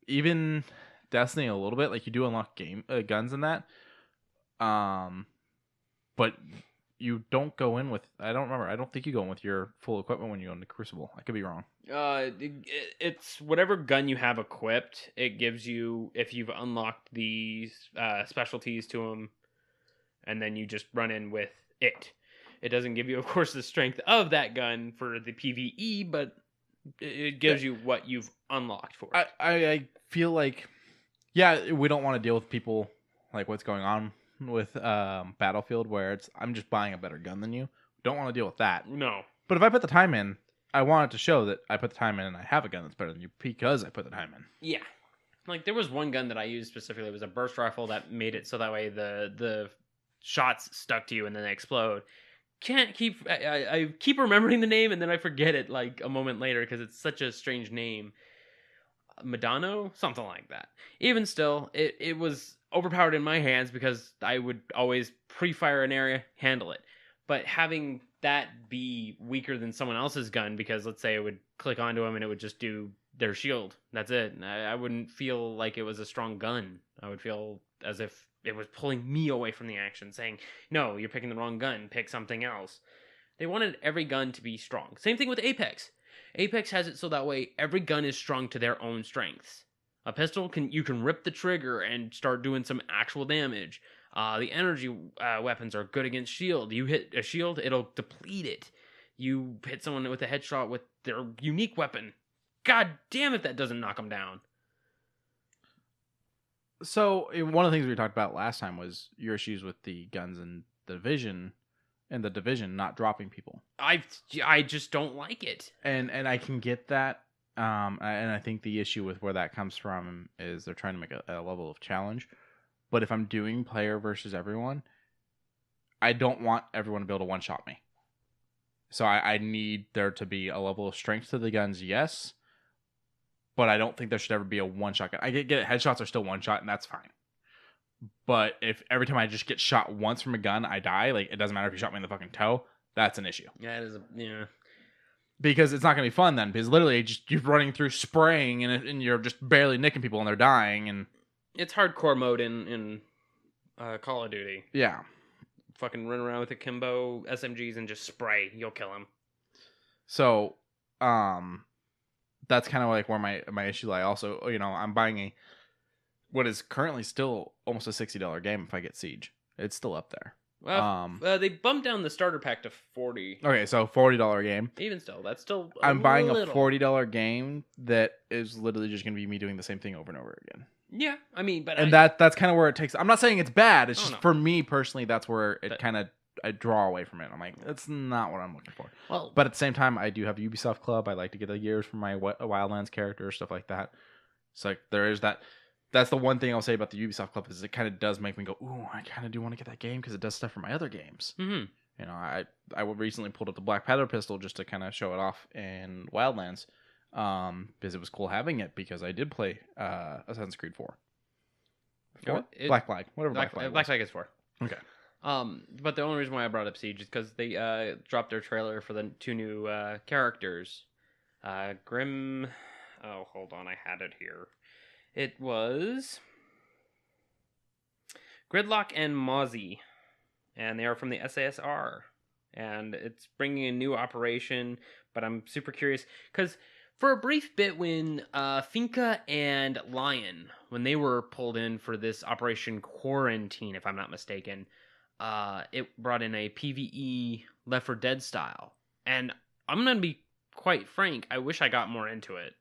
even Destiny a little bit, like you do unlock guns in that. But you don't go in with. I don't remember. I don't think you go in with your full equipment when you go into Crucible. I could be wrong. It's whatever gun you have equipped. It gives you if you've unlocked these specialties to them, and then you just run in with it. It doesn't give you, of course, the strength of that gun for the PvE, but it gives you what you've unlocked for it. I feel like, yeah, we don't want to deal with people like what's going on with Battlefield, where it's I'm just buying a better gun than you. Don't want to deal with that. No. But if I put the time in, I want it to show that I put the time in and I have a gun that's better than you because I put the time in. Yeah. Like there was one gun that I used specifically. It was a burst rifle that made it so that way the shots stuck to you and then they explode. I keep remembering the name and then I forget it like a moment later because it's such a strange name. Madano? Something like that. Even still, it was overpowered in my hands because I would always pre-fire an area, handle it. But having that be weaker than someone else's gun because let's say it would click onto them and it would just do their shield. That's it. I wouldn't feel like it was a strong gun. I would feel as if it was pulling me away from the action, saying, no, you're picking the wrong gun. Pick something else. They wanted every gun to be strong. Same thing with Apex. Apex has it so that way every gun is strong to their own strengths. A pistol, you can rip the trigger and start doing some actual damage. The energy weapons are good against shield. You hit a shield, it'll deplete it. You hit someone with a headshot with their unique weapon. God damn if that doesn't knock them down. So one of the things we talked about last time was your issues with the guns in the division not dropping people. I just don't like it. And I can get that. And I think the issue with where that comes from is they're trying to make a level of challenge. But if I'm doing player versus everyone, I don't want everyone to be able to one-shot me. So I need there to be a level of strength to the guns, yes. But I don't think there should ever be a one-shot gun. I get it, headshots are still one-shot, and that's fine. But if every time I just get shot once from a gun, I die, like, it doesn't matter if you shot me in the fucking toe, that's an issue. Yeah, it is. Yeah. Because it's not going to be fun then, because literally you're running through spraying, and you're just barely nicking people, and they're dying, and... It's hardcore mode in Call of Duty. Yeah. Fucking run around with akimbo SMGs and just spray. You'll kill him. So, that's kind of like where my issue lie. Also, I'm buying what is currently still almost a $60 game if I get Siege. It's still up there. Well, they bumped down the starter pack to $40. Okay, so $40 game. Even still, that's still I'm buying a $40 game that is literally just going to be me doing the same thing over and over again. Yeah, I mean, but that's kind of where it takes. I'm not saying it's bad. It's just for me personally, that's where it kind of I draw away from it. I'm like, that's not what I'm looking for. Well, but at the same time, I do have a Ubisoft Club. I like to get the gears from my Wildlands character, stuff like that. So like, there is that. That's the one thing I'll say about the Ubisoft Club is it kind of does make me go, ooh, I kind of do want to get that game because it does stuff for my other games. Mm-hmm. I recently pulled up the Black Panther pistol just to kind of show it off in Wildlands. Because it was cool having it because I did play Assassin's Creed 4. Black Flag, whatever Black Flag. Black Flag is 4. Okay. But the only reason why I brought up Siege is because they dropped their trailer for the 2 new characters. Grim. Oh, hold on, I had it here. It was Gridlock and Mozzie, and they are from the SASR. And it's bringing a new operation, but I'm super curious because for a brief bit when Finka and Lion, when they were pulled in for this Operation Quarantine, if I'm not mistaken, it brought in a PvE Left 4 Dead style. And I'm going to be quite frank, I wish I got more into it.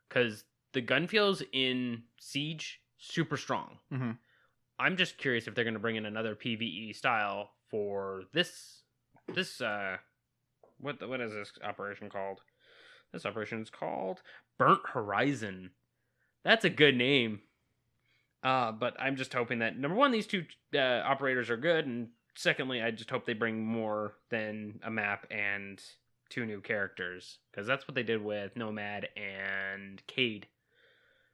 Because the gun feels in Siege super strong. Mm-hmm. I'm just curious if they're going to bring in another PvE style for this what is this operation called? This operation is called Burnt Horizon. That's a good name. But I'm just hoping that, number one, these 2 operators are good, and secondly, I just hope they bring more than a map and 2 new characters, because that's what they did with Nomad and Cade.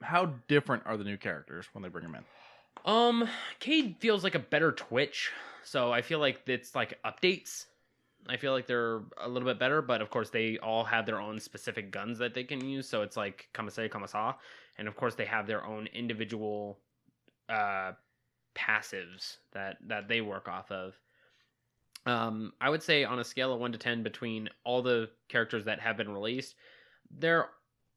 How different are the new characters when they bring them in? Cade feels like a better Twitch, so I feel like it's like updates. I feel like they're a little bit better, but of course they all have their own specific guns that they can use, so it's like Kamasei, Kamasa, and of course they have their own individual passives that they work off of. I would say on a scale of 1 to 10 between all the characters that have been released, they're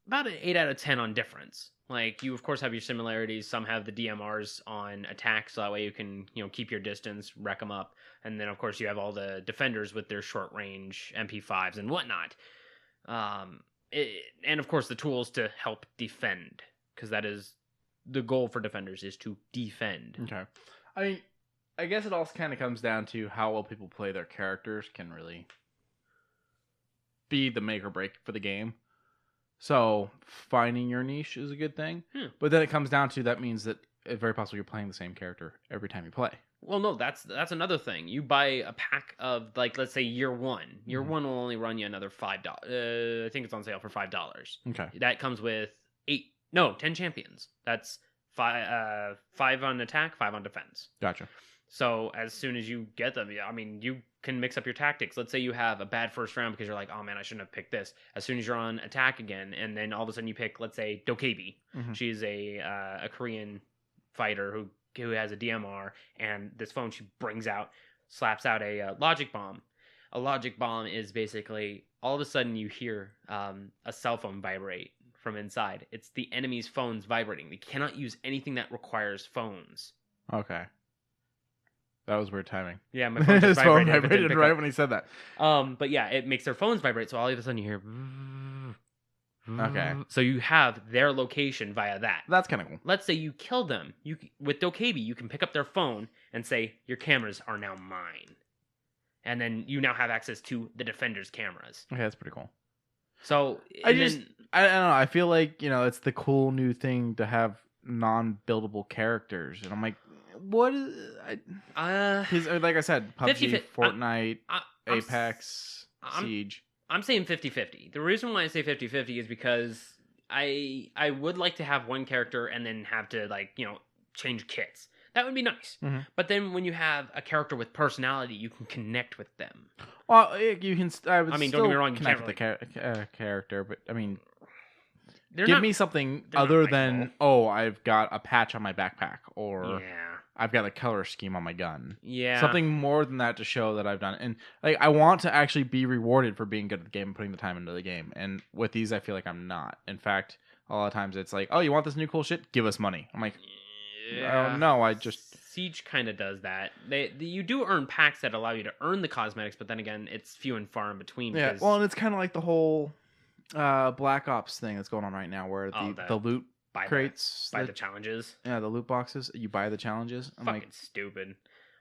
about an 8 out of 10 on difference. Like, you of course have your similarities. Some have the DMRs on attack, so that way you can, keep your distance, wreck them up. And then of course you have all the defenders with their short range MP5s and whatnot. And of course the tools to help defend, because that is the goal for defenders, is to defend. Okay. I mean, I guess it also kind of comes down to how well people play their characters can really be the make or break for the game. So finding your niche is a good thing. But then it comes down to, that means that it's very possible you're playing the same character every time you play. Well, no, that's another thing. You buy a pack of, like, let's say year 1. Year 1 will only run you another $5. I think it's on sale for $5. Okay. That comes with 10 champions. That's 5 on attack, 5 on defense. Gotcha. So as soon as you get them, I mean, you can mix up your tactics. Let's say you have a bad first round because you're like, oh man, I shouldn't have picked this. As soon as you're on attack again, and then all of a sudden you pick, let's say, Dokebi. Mhm. She's a Korean fighter who has a DMR, and this phone she slaps out a logic bomb. A logic bomb is basically all of a sudden you hear a cell phone vibrate from inside. It's the enemy's phones vibrating. They cannot use anything that requires phones. Okay. That was weird timing. Yeah, my phone just His phone vibrated. vibrated right when he said that. But yeah, it makes their phones vibrate. So all of a sudden you hear. Okay. So you have their location via that. That's kind of cool. Let's say you kill them. With Dokebi, you can pick up their phone and say, your cameras are now mine. And then you now have access to the defender's cameras. Okay, that's pretty cool. So I don't know. I feel like, it's the cool new thing to have non-buildable characters. And I'm like, what is... like I said, PUBG, Fortnite, Apex, Siege. I'm saying 50-50. The reason why I say 50-50 is because I would like to have one character and then have to, change kits. That would be nice. Mm-hmm. But then when you have a character with personality, you can connect with them. Well, you can... don't get me wrong, you can't with the character, but, give me something other than, I've got a patch on my backpack, or I've got a color scheme on my gun. Yeah. Something more than that to show that I've done it. And I want to actually be rewarded for being good at the game and putting the time into the game. And with these, I feel like I'm not. In fact, a lot of times it's like, oh, you want this new cool shit? Give us money. I'm like, oh, no, I just... Siege kind of does that. You do earn packs that allow you to earn the cosmetics, but then again, it's few and far in between. Yeah, well, and it's kind of like the whole Black Ops thing that's going on right now, where the loot crates... Buy the challenges. Yeah, the loot boxes. You buy the challenges. I'm fucking stupid.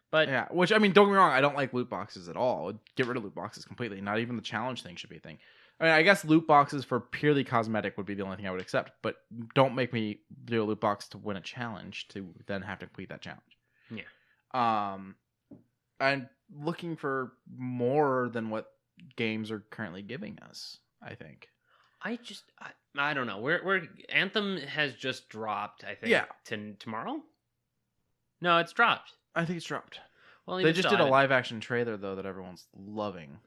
But yeah, which, don't get me wrong, I don't like loot boxes at all. Get rid of loot boxes completely. Not even the challenge thing should be a thing. I mean, I guess loot boxes for purely cosmetic would be the only thing I would accept, but don't make me do a loot box to win a challenge to then have to complete that challenge. Yeah. I'm looking for more than what games are currently giving us, I think. I don't know. We're Anthem has just dropped, I think. Yeah. Tomorrow? No, it's dropped. I think it's dropped. Well, they just did a live action trailer though that everyone's loving.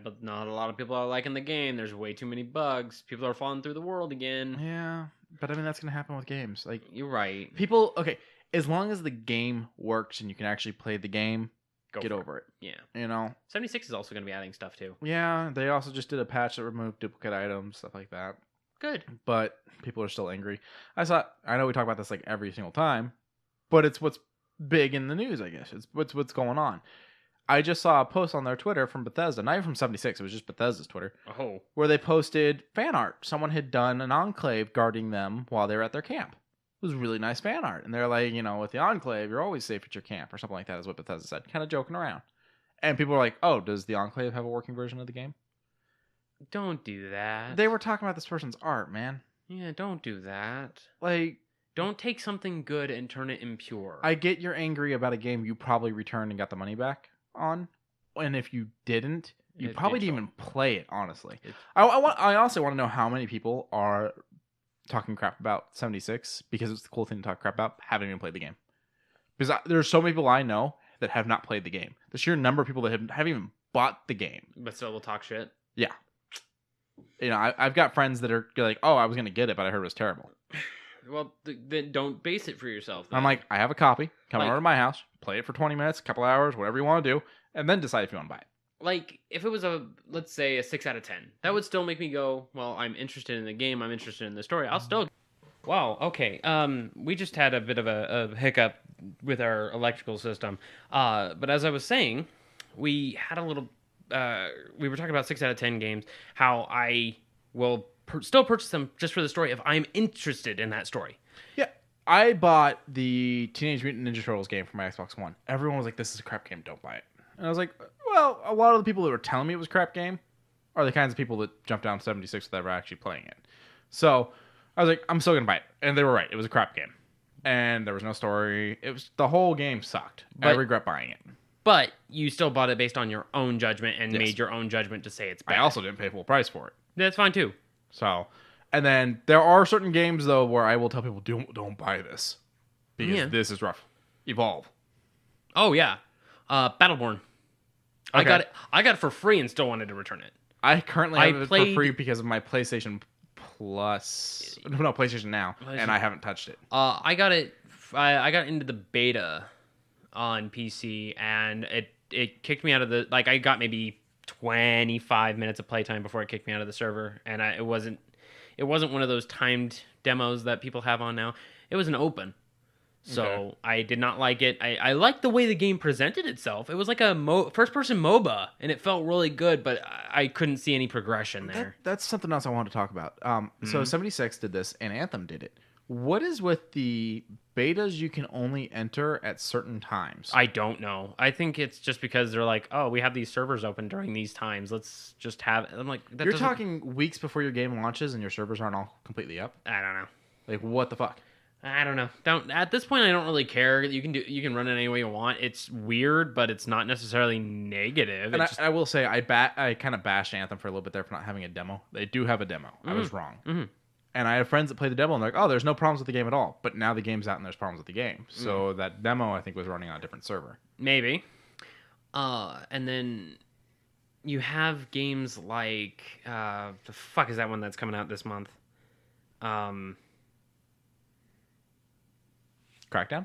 But not a lot of people are liking the game. There's way too many bugs. People are falling through the world again. Yeah, but I mean that's gonna happen with games. Like, you're right. People, okay, as long as the game works and you can actually play the game, get over it. Yeah. 76 is also gonna be adding stuff too. Yeah, they also just did a patch that removed duplicate items, stuff like that. Good. But people are still angry. I know we talk about this like every single time, but it's what's big in the news, I guess. It's what's going on. I just saw a post on their Twitter from Bethesda, not even from 76, it was just Bethesda's Twitter, where they posted fan art. Someone had done an enclave guarding them while they were at their camp. It was really nice fan art. And they're like, with the enclave, you're always safe at your camp, or something like that is what Bethesda said, kind of joking around. And people were like, oh, does the enclave have a working version of the game? Don't do that. They were talking about this person's art, man. Yeah, don't do that. Like... Don't take something good and turn it impure. I get you're angry about a game you probably returned and got the money back on. And if you didn't, you probably didn't even play it, honestly. I also want to know how many people are talking crap about 76 because it's the cool thing to talk crap about, haven't even played the game. Because there's so many people I know that have not played the game. The sheer number of people that haven't even bought the game. But still will talk shit? Yeah. I've got friends that are like, oh, I was going to get it, but I heard it was terrible. Well, then don't base it for yourself. Then. I'm like, I have a copy. Come over to my house, play it for 20 minutes, a couple hours, whatever you want to do, and then decide if you want to buy it. Like, if it was let's say a 6 out of 10, that would still make me go, well, I'm interested in the game, I'm interested in the story. I'll still... Wow, okay. We just had a bit of a hiccup with our electrical system. But as I was saying, we had a little... we were talking about 6 out of 10 games, how I will... still purchase them just for the story if I'm interested in that story. Yeah. I bought the Teenage Mutant Ninja Turtles game for my Xbox One. Everyone was like, this is a crap game, don't buy it. And I was like, well, a lot of the people that were telling me it was a crap game are the kinds of people that jumped down 76 that were actually playing it. So I was like, I'm still going to buy it. And they were right. It was a crap game. And there was no story. The whole game sucked. I regret buying it. But you still bought it based on your own judgment and made your own judgment to say it's bad. I also didn't pay full price for it. That's fine too. So, and then there are certain games though where I will tell people don't buy this because this is rough. Evolve. Oh yeah, Battleborn. Okay. I got it for free and still wanted to return it. I currently I have it played- for free because of my PlayStation Plus. No, PlayStation Now, and I haven't touched it. I got it. I got into the beta on PC, and it kicked me out of the. Like, I got maybe 25 minutes of playtime before it kicked me out of the server, and it wasn't one of those timed demos that people have on now. It was an open. So Okay. I did not like it. I liked the way the game presented itself. It was like a first-person MOBA, and it felt really good, but I couldn't see any progression there. That's something else I wanted to talk about. So 76 did this, and Anthem did it. What is with the betas you can only enter at certain times? I don't know. I think it's just because they're like, oh, we have these servers open during these times. Let's just have. I'm like, that You're doesn't- talking weeks before your game launches, and your servers aren't all completely up. I don't know. Like, what the fuck? I don't know. At this point, I don't really care. You can run it any way you want. It's weird, but it's not necessarily negative. And It just, I will say, I kind of bashed Anthem for a little bit there for not having a demo. They do have a demo. I was wrong. Mhm. And I have friends that play the demo, and they're like, oh, there's no problems with the game at all. But now the game's out, and there's problems with the game. So that demo, I think, was running on a different server. maybe. And then you have games like the fuck is that one that's coming out this month? Crackdown?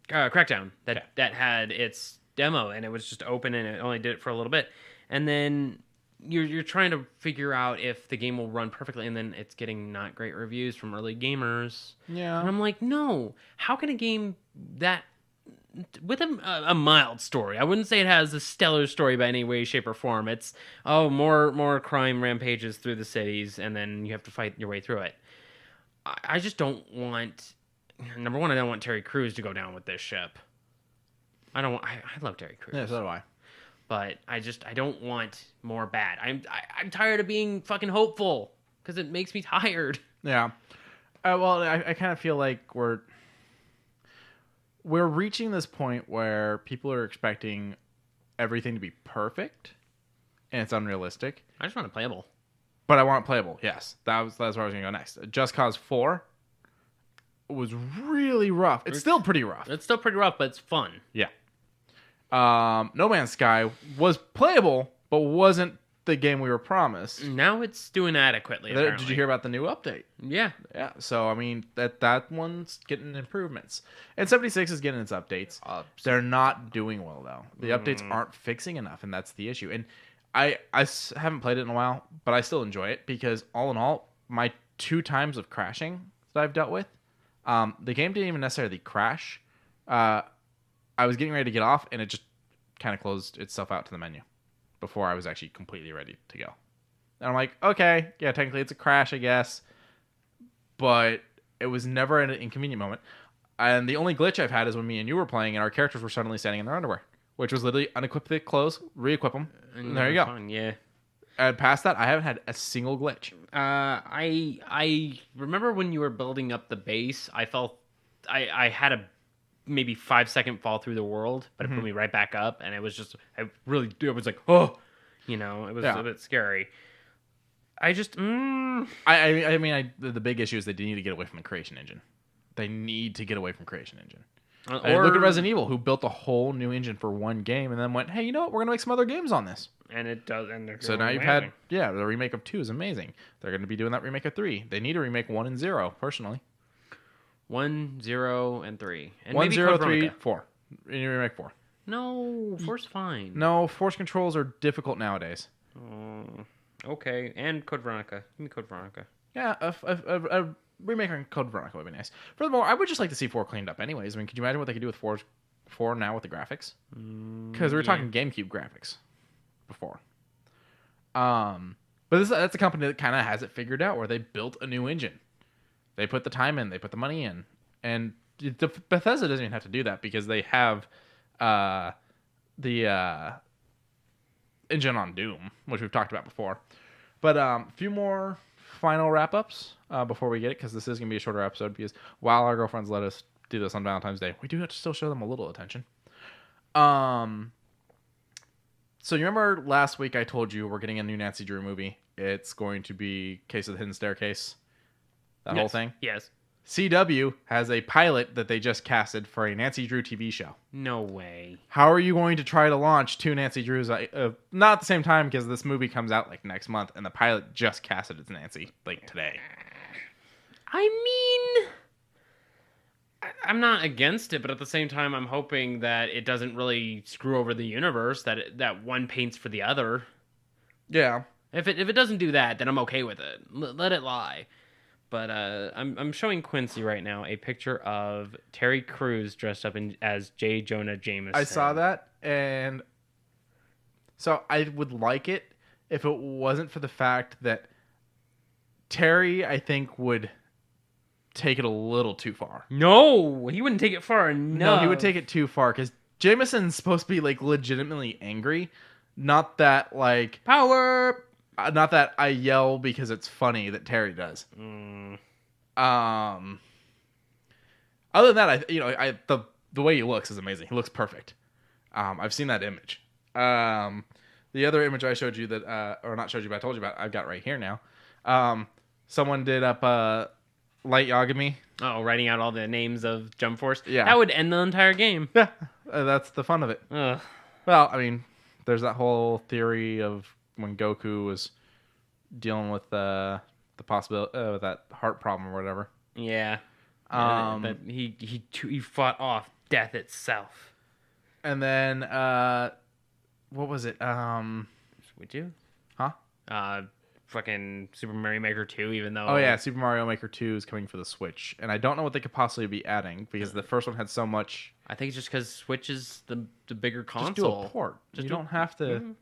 Crackdown that had its demo and it was just open and it only did it for a little bit, and then you're trying to figure out if the game will run perfectly, and then it's getting not great reviews from early gamers. Yeah. And I'm like, no, how can a game that with a mild story, I wouldn't say it has a stellar story by any way, shape, or form. It's more crime rampages through the cities, and then you have to fight your way through it. I just don't want. Number one, I don't want Terry Crews to go down with this ship. I love Terry Crews. Yeah, so do I. But I don't want more bad. I'm tired of being fucking hopeful because it makes me tired. Yeah. Well, I kind of feel like we're reaching this point where people are expecting everything to be perfect, and it's unrealistic. I just want it playable. But I want it playable. Yes, that's where I was gonna go next. Just Cause 4 was really rough. It's still pretty rough. It's still pretty rough, but it's fun. Yeah. No Man's Sky was playable, but wasn't the game we were promised. Now it's doing adequately. Did you hear about the new update? Yeah. Yeah. So I mean that one's getting improvements, and 76 is getting its updates. They're not doing well though. The updates aren't fixing enough, and that's the issue. And I haven't played it in a while, but I still enjoy it because all in all, my 2 times of crashing that I've dealt with, the game didn't even necessarily crash. I was getting ready to get off, and it just kind of closed itself out to the menu before I was actually completely ready to go. And I'm like, okay, yeah, technically it's a crash, I guess, but it was never an inconvenient moment. And the only glitch I've had is when me and you were playing, and our characters were suddenly standing in their underwear, which was literally unequip the clothes, re-equip them, and there you go. Fun, yeah. And past that, I haven't had a single glitch. I remember when you were building up the base, I felt I had a maybe 5-second fall through the world, but it put me right back up, and it was just it was like, oh, it was a bit scary. I just I mean, the big issue is they need to get away from the creation engine. They need to get away from creation engine. or Look at Resident Evil, who built a whole new engine for one game, and then went, hey, you know what? We're gonna make some other games on this. and it does, and they're So now you've had, the remake of 2 is amazing. They're going to be doing that remake of 3. They need to remake 1 and 0, personally. 1, 0, and 3, and 1, maybe 0, Code 3, Veronica. 4. You need to remake 4. No, 4's fine. No, force controls are difficult nowadays. Okay, and Code Veronica. Give me Code Veronica. Yeah, a remake on Code Veronica would be nice. Furthermore, I would just like to see 4 cleaned up anyways. I mean, could you imagine what they could do with 4 now with the graphics? Because we were talking GameCube graphics before. But that's a company that kind of has it figured out, where they built a new engine. They put the time in, they put the money in, and Bethesda doesn't even have to do that because they have the engine on Doom, which we've talked about before. But a few more final wrap-ups before we get it, because this is going to be a shorter episode, because while our girlfriends let us do this on Valentine's Day, we do have to still show them a little attention. So you remember last week I told you we're getting a new Nancy Drew movie. It's going to be Case of the Hidden Staircase. That whole thing? Yes. CW has a pilot that they just casted for a Nancy Drew TV show. No way. How are you going to try to launch 2 Nancy Drews? Not at the same time, because this movie comes out like next month, and the pilot just casted as Nancy like today. I mean, I'm not against it, but at the same time, I'm hoping that it doesn't really screw over the universe. That one paints for the other. Yeah. If it doesn't do that, then I'm okay with it. Let it lie. But I'm showing Quincy right now a picture of Terry Crews dressed up as J. Jonah Jameson. I saw that, and so I would like it if it wasn't for the fact that Terry, I think, would take it a little too far. No, he wouldn't take it far enough. No, he would take it too far, because Jameson's supposed to be like legitimately angry. Not that like power. Not that I yell because it's funny that Terry does. Other than that, the way he looks is amazing. He looks perfect. I've seen that image. The other image I showed you that, or not showed you, but I told you about, I've got right here now. Someone did up Light Yagami. Oh, writing out all the names of Jump Force. Yeah, that would end the entire game. Yeah, that's the fun of it. Ugh. Well, I mean, there's that whole theory of when Goku was dealing with the possibility with that heart problem or whatever. Yeah. But he fought off death itself. And then what was it? Would you? Huh? Fucking Super Mario Maker 2, even though... Oh, yeah, Super Mario Maker 2 is coming for the Switch. And I don't know what they could possibly be adding, because the first one had so much... I think it's just because Switch is the bigger console. Just do a port. You don't have to...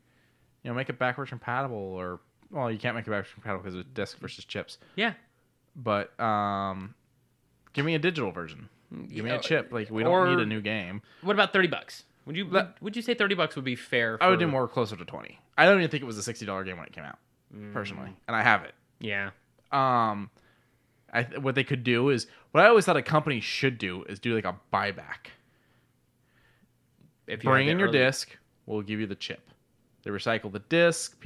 make it backwards compatible, or... Well, you can't make it backwards compatible because it's disk versus chips. Yeah. But, give me a digital version. Give me a chip. Like, we don't need a new game. What about $30? Would you say $30 would be fair? I would do more closer to 20. I don't even think it was a $60 game when it came out, personally, and I have it. Yeah. What they could do is, what I always thought a company should do is do like a buyback. If you bring in your disc, we'll give you the chip. They recycle the disc.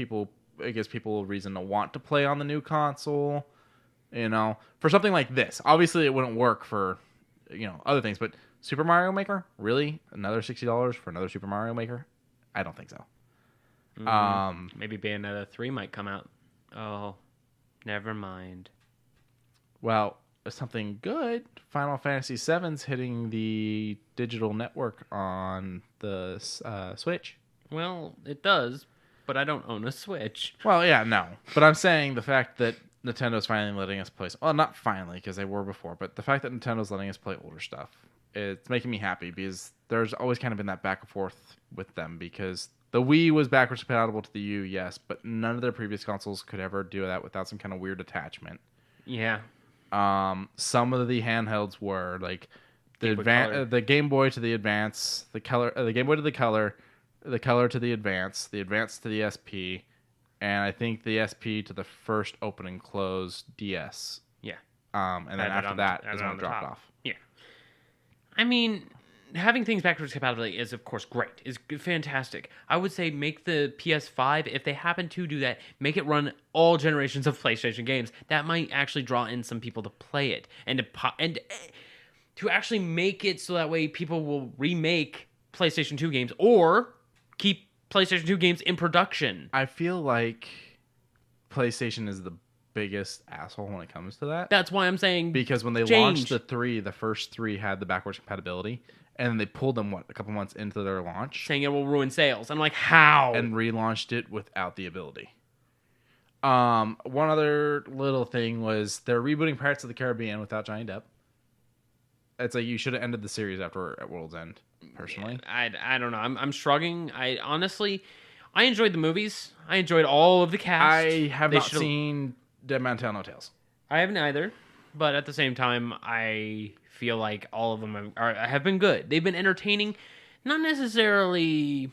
It gives people a reason to want to play on the new console. For something like this, obviously it wouldn't work for, other things. But Super Mario Maker, really, another $60 for another Super Mario Maker? I don't think so. Maybe Bayonetta 3 might come out. Oh, never mind. Well, something good. Final Fantasy VII's hitting the digital network on the Switch. Well, it does, but I don't own a Switch. Well, yeah, no. But I'm saying the fact that Nintendo's finally letting us play... Well, not finally, because they were before, but the fact that Nintendo's letting us play older stuff, it's making me happy, because there's always kind of been that back and forth with them, because the Wii was backwards compatible to the U, yes, but none of their previous consoles could ever do that without some kind of weird attachment. Yeah. Some of the handhelds were, like, the Game Boy to the Advance, the Game Boy to the Color to the Advance to the SP, and I think the SP to the first open and close DS. Yeah. And then after that is when it dropped off. Yeah. I mean, having things backwards compatibility is, of course, great. It's fantastic. I would say make the PS5, if they happen to do that, make it run all generations of PlayStation games. That might actually draw in some people to play it. And to actually make it so that way people will remake PlayStation 2 games or keep PlayStation 2 games in production. I feel like PlayStation is the biggest asshole when it comes to that. That's why I'm saying because when they launched the first 3 had the backwards compatibility, and then they pulled them a couple months into their launch, saying it will ruin sales. I'm like, how? And relaunched it without the ability. One other little thing was they're rebooting Pirates of the Caribbean without Johnny Depp. It's like you should have ended the series at World's End. Personally, I don't know. I'm struggling. I honestly enjoyed the movies. I enjoyed all of the cast. I have not seen Dead Man Tell No Tales. I haven't either, but at the same time, I feel like all of them have been good. They've been entertaining, not necessarily.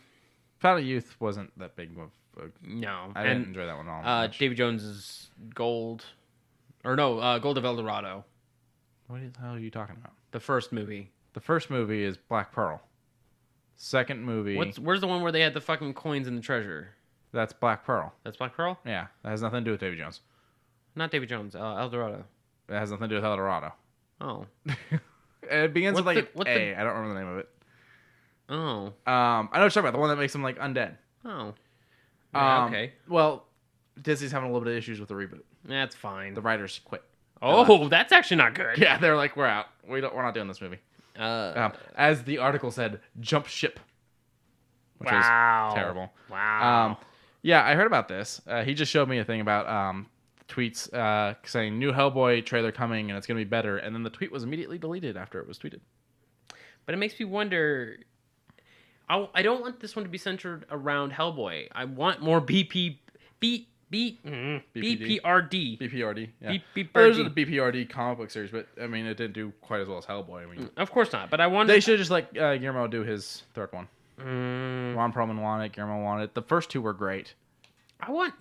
Fountain of Youth wasn't that big of. No, I didn't enjoy that one at all. Davy Jones's Gold of El Dorado. What the hell are you talking about? The first movie. The first movie is Black Pearl. Second movie... Where's the one where they had the fucking coins and the treasure? That's Black Pearl. That's Black Pearl? Yeah. That has nothing to do with Davy Jones. Not Davy Jones. El Dorado. It has nothing to do with El Dorado. Oh. It begins with like what's A. I don't remember the name of it. Oh. I know what you're talking about. The one that makes them like undead. Oh. Yeah, okay. Well, Disney's having a little bit of issues with the reboot. That's fine. The writers quit. Oh, that's actually not good. Yeah, they're like, we're out. We're not doing this movie. As the article said, jump ship. Which is terrible. Wow. Yeah, I heard about this. He just showed me a thing about tweets saying new Hellboy trailer coming and it's going to be better. And then the tweet was immediately deleted after it was tweeted. But it makes me wonder. I don't want this one to be centered around Hellboy. I want more BPRD. BPRD. Yeah. There's the BPRD comic book series, but I mean, it didn't do quite as well as Hellboy. I mean, of course not. But I wanted. They should just let Guillermo do his third one. Ron Perlman wanted it. Guillermo wanted it. The first two were great. I want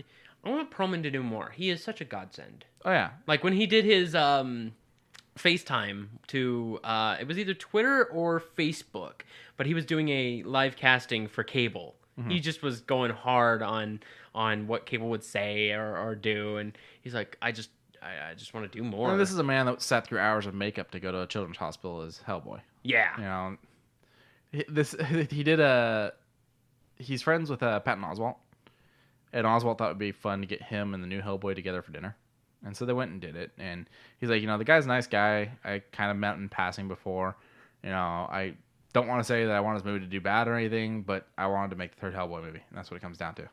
Perlman to do more. He is such a godsend. Oh yeah. Like when he did his FaceTime to it was either Twitter or Facebook, but he was doing a live casting for Cable. Mm-hmm. He just was going hard on what Cable would say or do, and he's like, I just want to do more. And this is a man that sat through hours of makeup to go to a children's hospital as Hellboy. Yeah. You know, he's friends with Patton Oswalt, and Oswalt thought it would be fun to get him and the new Hellboy together for dinner. And so they went and did it. And he's like, the guy's a nice guy. I kind of met in passing before. I don't want to say that I want his movie to do bad or anything, but I wanted to make the third Hellboy movie. And that's what it comes down to.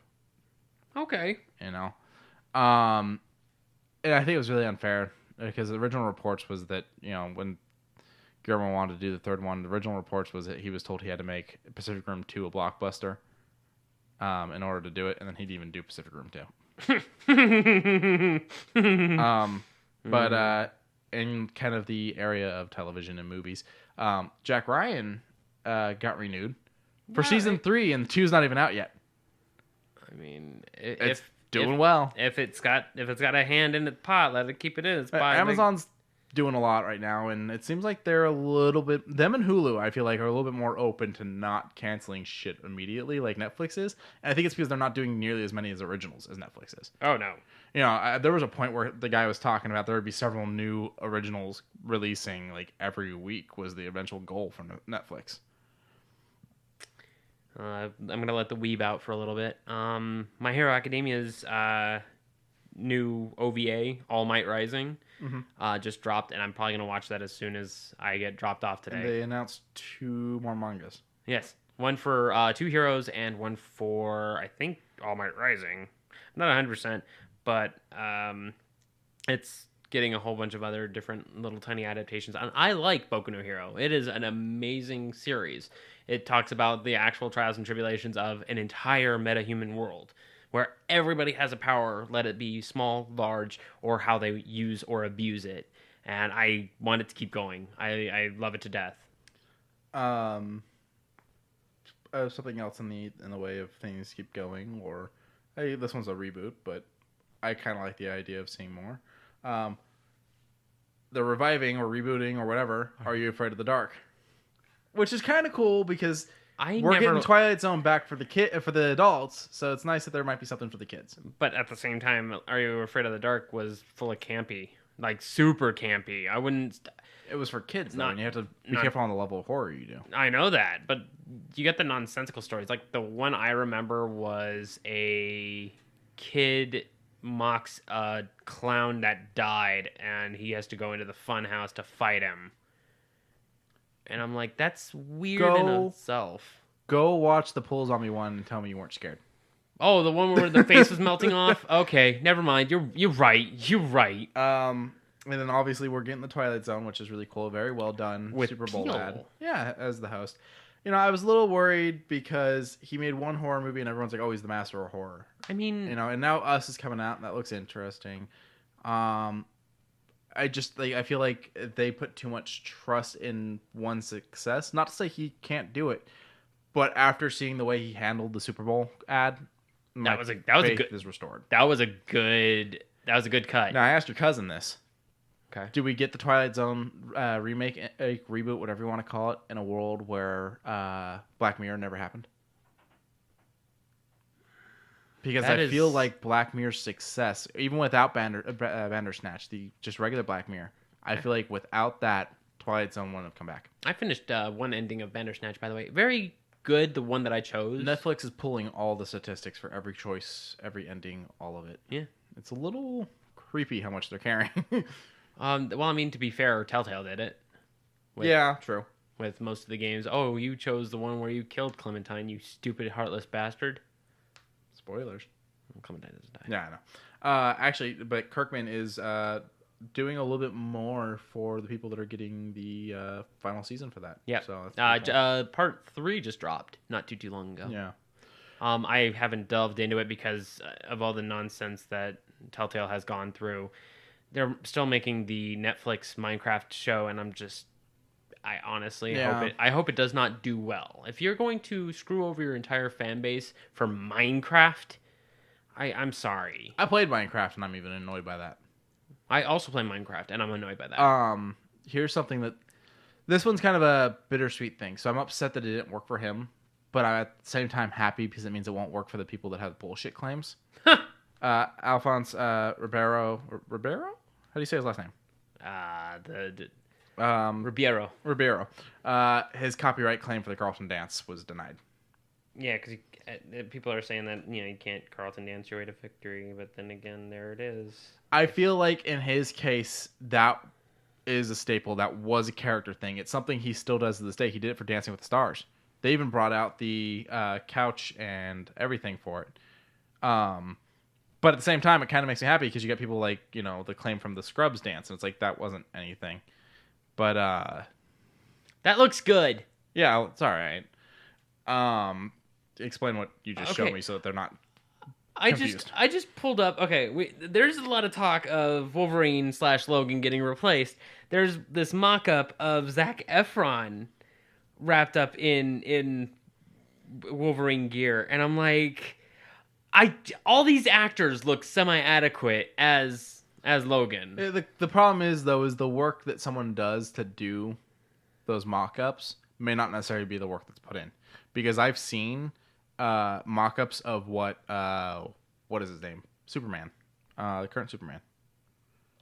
Okay. And I think it was really unfair because the original reports was that, when Guillermo wanted to do the third one, the original reports was that he was told he had to make Pacific Rim 2 a blockbuster in order to do it. And then he'd even do Pacific Rim 2. But in kind of the area of television and movies, Jack Ryan got renewed for season 3, and 2's not even out yet. I mean, it's doing well. If it's got a hand in the pot, let it keep it in its pot. Amazon's doing a lot right now, and it seems like they're a little bit, them and Hulu, I feel like, are a little bit more open to not canceling shit immediately like Netflix is. And I think it's because they're not doing nearly as many as originals as Netflix is. Oh no. There was a point where the guy was talking about there would be several new originals releasing like every week was the eventual goal for Netflix. I'm gonna let the weeb out for a little bit. My Hero Academia's new OVA, All Might Rising, just dropped, and I'm probably gonna watch that as soon as I get dropped off today. And they announced 2 more mangas. Yes, one for 2 Heroes and one for I think All Might Rising. Not 100%, but it's getting a whole bunch of other different little tiny adaptations. And I like Boku no Hero. It is an amazing series. It talks about the actual trials and tribulations of an entire metahuman world where everybody has a power, let it be small, large, or how they use or abuse it. And I want it to keep going. I love it to death. Something else in the way of things keep going, or hey, this one's a reboot, but I kind of like the idea of seeing more. They're reviving or rebooting or whatever. Are You Afraid of the Dark? Which is kind of cool because we're getting Twilight Zone back for the adults, so it's nice that there might be something for the kids. But at the same time, Are You Afraid of the Dark was full of campy, like super campy. I wouldn't. It was for kids, though, and you have to be careful on the level of horror you do. I know that, but you get the nonsensical stories. Like the one I remember was a kid mocks a clown that died, and he has to go into the fun house to fight him. And I'm like, that's weird in itself. Go watch the Pool Zombie one and tell me you weren't scared. Oh, the one where the face was melting off? Okay, never mind. You're right. You're right. And then obviously we're getting the Twilight Zone, which is really cool. Very well done. With Super Bowl Peele. ad. Yeah, as the host. I was a little worried because he made one horror movie and everyone's like, oh, he's the master of horror. I mean... and now Us is coming out and that looks interesting. I feel like they put too much trust in one success. Not to say he can't do it, but after seeing the way he handled the Super Bowl ad, that was a good is restored. That was a good cut. Now I asked your cousin this. Okay. Do we get the Twilight Zone remake, reboot, whatever you want to call it, in a world where Black Mirror never happened? Because I feel like Black Mirror's success, even without Bandersnatch, the just regular Black Mirror, I feel like without that, Twilight Zone wouldn't have come back. I finished one ending of Bandersnatch, by the way. Very good, the one that I chose. Netflix is pulling all the statistics for every choice, every ending, all of it. Yeah. It's a little creepy how much they're carrying. Well, I mean, to be fair, Telltale did it. Yeah, true. With most of the games. Oh, you chose the one where you killed Clementine, you stupid, heartless bastard. Spoilers. Clementine doesn't die. Yeah, I know. Actually, but Kirkman is doing a little bit more for the people that are getting the final season for that. Yeah. So that's cool. Part 3 just dropped not too long ago. Yeah. I haven't delved into it because of all the nonsense that Telltale has gone through. They're still making the Netflix Minecraft show, and I honestly hope it does not do well. If you're going to screw over your entire fan base for Minecraft, I'm sorry. I played Minecraft, and I'm even annoyed by that. I also play Minecraft, and I'm annoyed by that. Here's something that... This one's kind of a bittersweet thing. So I'm upset that it didn't work for him, but I'm at the same time happy because it means it won't work for the people that have bullshit claims. Alphonse Ribeiro? How do you say his last name? Ribeiro. His copyright claim for the Carlton Dance was denied. Yeah, because people are saying that you can't Carlton Dance your way to victory, but then again, there it is. I feel like in his case, that is a staple. That was a character thing. It's something he still does to this day. He did it for Dancing with the Stars. They even brought out the couch and everything for it. But at the same time, it kind of makes me happy because you get people like, the claim from the Scrubs dance. And it's like, that wasn't anything. But, that looks good. Yeah, it's all right. Explain what you just showed me so that they're not confused. I just pulled up. Okay, there's a lot of talk of Wolverine / Logan getting replaced. There's this mock-up of Zac Efron wrapped up in Wolverine gear. And I'm like... all these actors look semi-adequate as Logan. The problem is, though, is the work that someone does to do those mock-ups may not necessarily be the work that's put in. Because I've seen mock-ups of what is his name? Superman. The current Superman.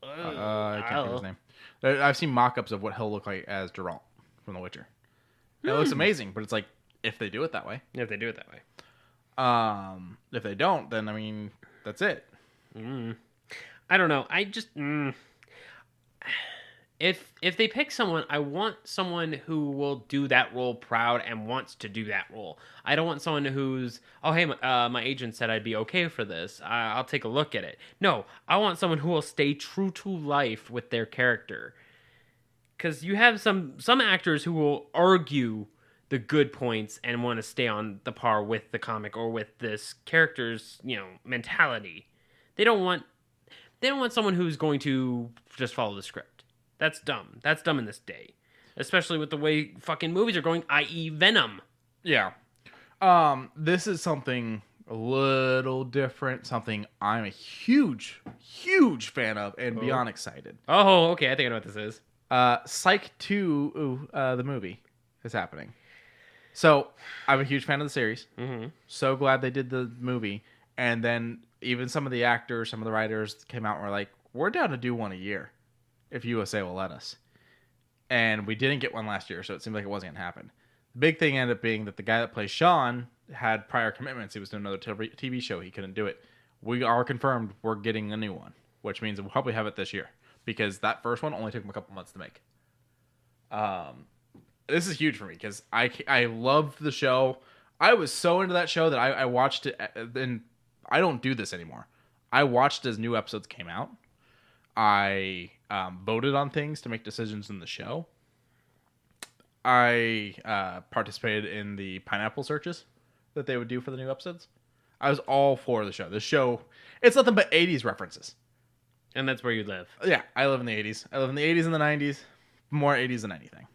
I can't think of his name. I've seen mock-ups of what he'll look like as Geralt from The Witcher. It looks amazing, but it's like, if they do it that way. If they do it that way. If they don't, then I mean, that's it. I don't know. I just if they pick someone, I want someone who will do that role proud and wants to do that role. I don't want someone who's, oh hey, my agent said I'd be okay for this. I'll take a look at it. No, I want someone who will stay true to life with their character. Because you have some actors who will argue the good points and want to stay on the par with the comic or with this character's, mentality. They don't want someone who's going to just follow the script. That's dumb. That's dumb in this day. Especially with the way fucking movies are going, i.e. Venom. Yeah. This is something a little different, something I'm a huge, huge fan of and beyond excited. Oh, okay. I think I know what this is. Psych 2, the movie is happening. So, I'm a huge fan of the series. Mm-hmm. So glad they did the movie. And then even some of the actors, some of the writers came out and were like, we're down to do one a year if USA will let us. And we didn't get one last year, so it seemed like it wasn't going to happen. The big thing ended up being that the guy that plays Sean had prior commitments. He was doing another TV show. He couldn't do it. We are confirmed we're getting a new one, which means we'll probably have it this year because that first one only took him a couple months to make. This is huge for me because I loved the show. I was so into that show that I watched it, and I don't do this anymore. I watched as new episodes came out. I voted on things to make decisions in the show. I participated in the pineapple searches that they would do for the new episodes. I was all for the show. The show, it's nothing but 80s references. And that's where you live. Yeah, I live in the 80s. I live in the 80s and the 90s. More 80s than anything.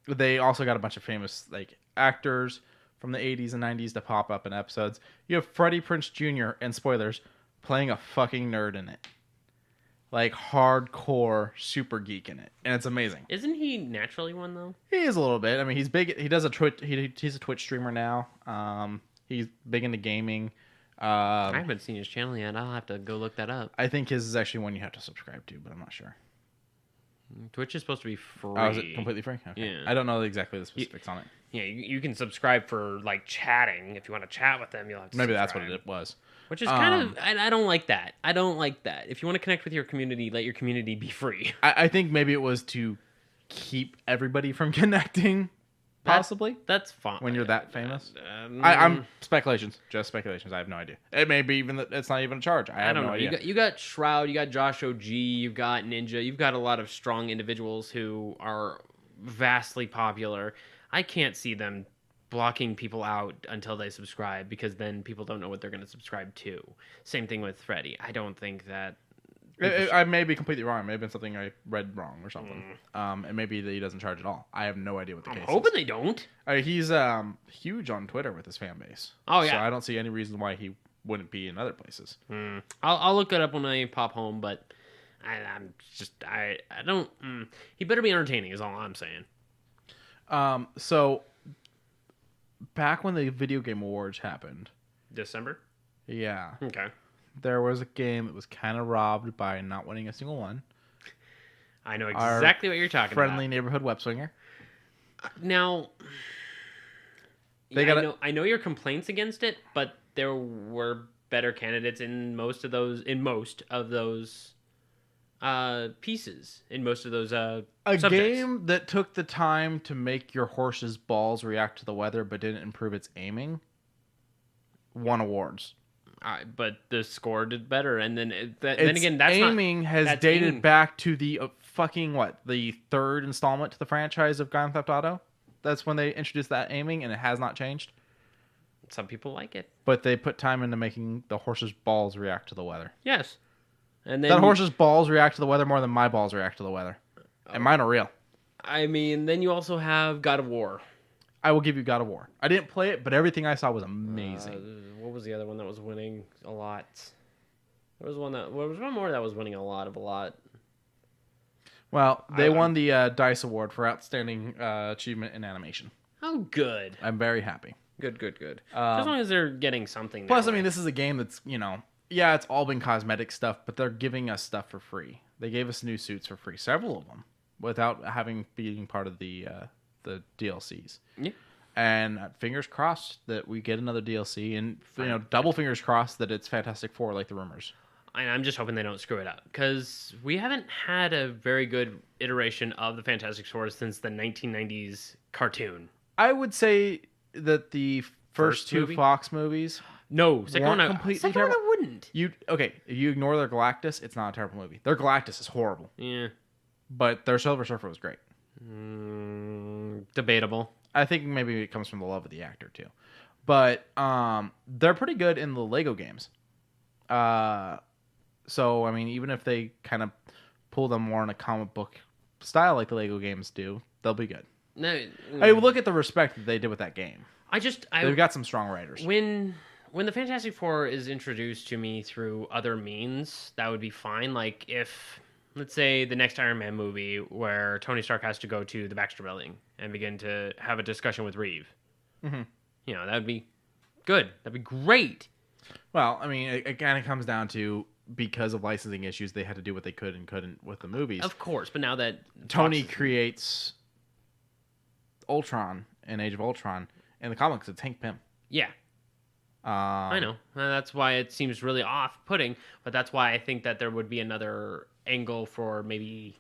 They also got a bunch of famous actors from the 80s and 90s to pop up in episodes. You have Freddie Prinze Jr. and spoilers playing a fucking nerd in it, hardcore super geek in it, and it's amazing. Isn't he naturally one though? He is a little bit. I mean, he's big. He does a Twitch. He's a Twitch streamer now. He's big into gaming. I haven't seen his channel yet. I'll have to go look that up. I think his is actually one you have to subscribe to, but I'm not sure. Twitch is supposed to be free. Oh, is it completely free? Okay. Yeah. I don't know exactly the specifics on it. Yeah, you can subscribe for like chatting. If you want to chat with them, you'll have to Maybe subscribe. that's what it was. Which is kind of... I don't like that. I don't like that. If you want to connect with your community, let your community be free. I think maybe it was to keep everybody from connecting, possibly. That's fine. When you're that famous. I'm speculations. Just speculations. I have no idea. It may be even that it's not even a charge. I don't know. Idea. You got Shroud, you got Josh OG, you've got Ninja, you've got a lot of strong individuals who are vastly popular. I can't see them blocking people out until they subscribe, because then people don't know what they're going to subscribe to. Same thing with Freddy. I don't think that... I may be completely wrong. Maybe it's something I read wrong or something. And maybe that he doesn't charge at all. I have no idea what the case is. I'm hoping they don't. He's huge on Twitter with his fan base. Oh, yeah. So I don't see any reason why he wouldn't be in other places. I'll look it up when I pop home, but I don't... He better be entertaining is all I'm saying. So back when the Video Game Awards happened... December? Yeah. Okay. There was a game that was kind of robbed by not winning a single one. I know exactly what you're talking about. Friendly neighborhood web swinger. Now, I know your complaints against it, but there were better candidates in most of those pieces, in most of those subjects. Game that took the time to make your horse's balls react to the weather but didn't improve its aiming won awards. But the score did better, and then again, aiming has dated back to the the third installment to the franchise of Grand Theft Auto. That's when they introduced that aiming, and it has not changed. Some people like it, but they put time into making the horse's balls react to the weather. Yes, and then that horse's balls react to the weather more than my balls react to the weather, and mine are real. I mean, then you also have God of War. I will give you God of War. I didn't play it, but everything I saw was amazing. What was the other one that was winning a lot? There was one more that was winning a lot. Well, they won the DICE Award for Outstanding Achievement in Animation. Oh, good. I'm very happy. Good. As long as they're getting something. Plus, I mean, this is a game that's, it's all been cosmetic stuff, but they're giving us stuff for free. They gave us new suits for free, several of them, without being part of the DLCs. Yeah. And fingers crossed that we get another DLC, and double fingers crossed that it's Fantastic Four, like the rumors. I'm just hoping they don't screw it up, because we haven't had a very good iteration of the Fantastic Four since the 1990s cartoon. I would say that the first two movie? Fox movies. No, second one I wouldn't. If you ignore their Galactus, it's not a terrible movie. Their Galactus is horrible. Yeah. But their Silver Surfer was great. Debatable. I think maybe it comes from the love of the actor too, but they're pretty good in the Lego games. So I mean, even if they kind of pull them more in a comic book style like the Lego games do, they'll be good. No, look at the respect that they did with that game. They've got some strong writers. When the Fantastic Four is introduced to me through other means, that would be fine. Like if, let's say, the next Iron Man movie where Tony Stark has to go to the Baxter Building and begin to have a discussion with Reeve. Mm-hmm. That would be good. That'd be great. Well, I mean, it kind of comes down to, because of licensing issues, they had to do what they could and couldn't with the movies. Of course, but now that Tony creates Ultron in Age of Ultron, in the comics, it's Hank Pym. Yeah. I know. That's why it seems really off-putting, but that's why I think that there would be another angle for maybe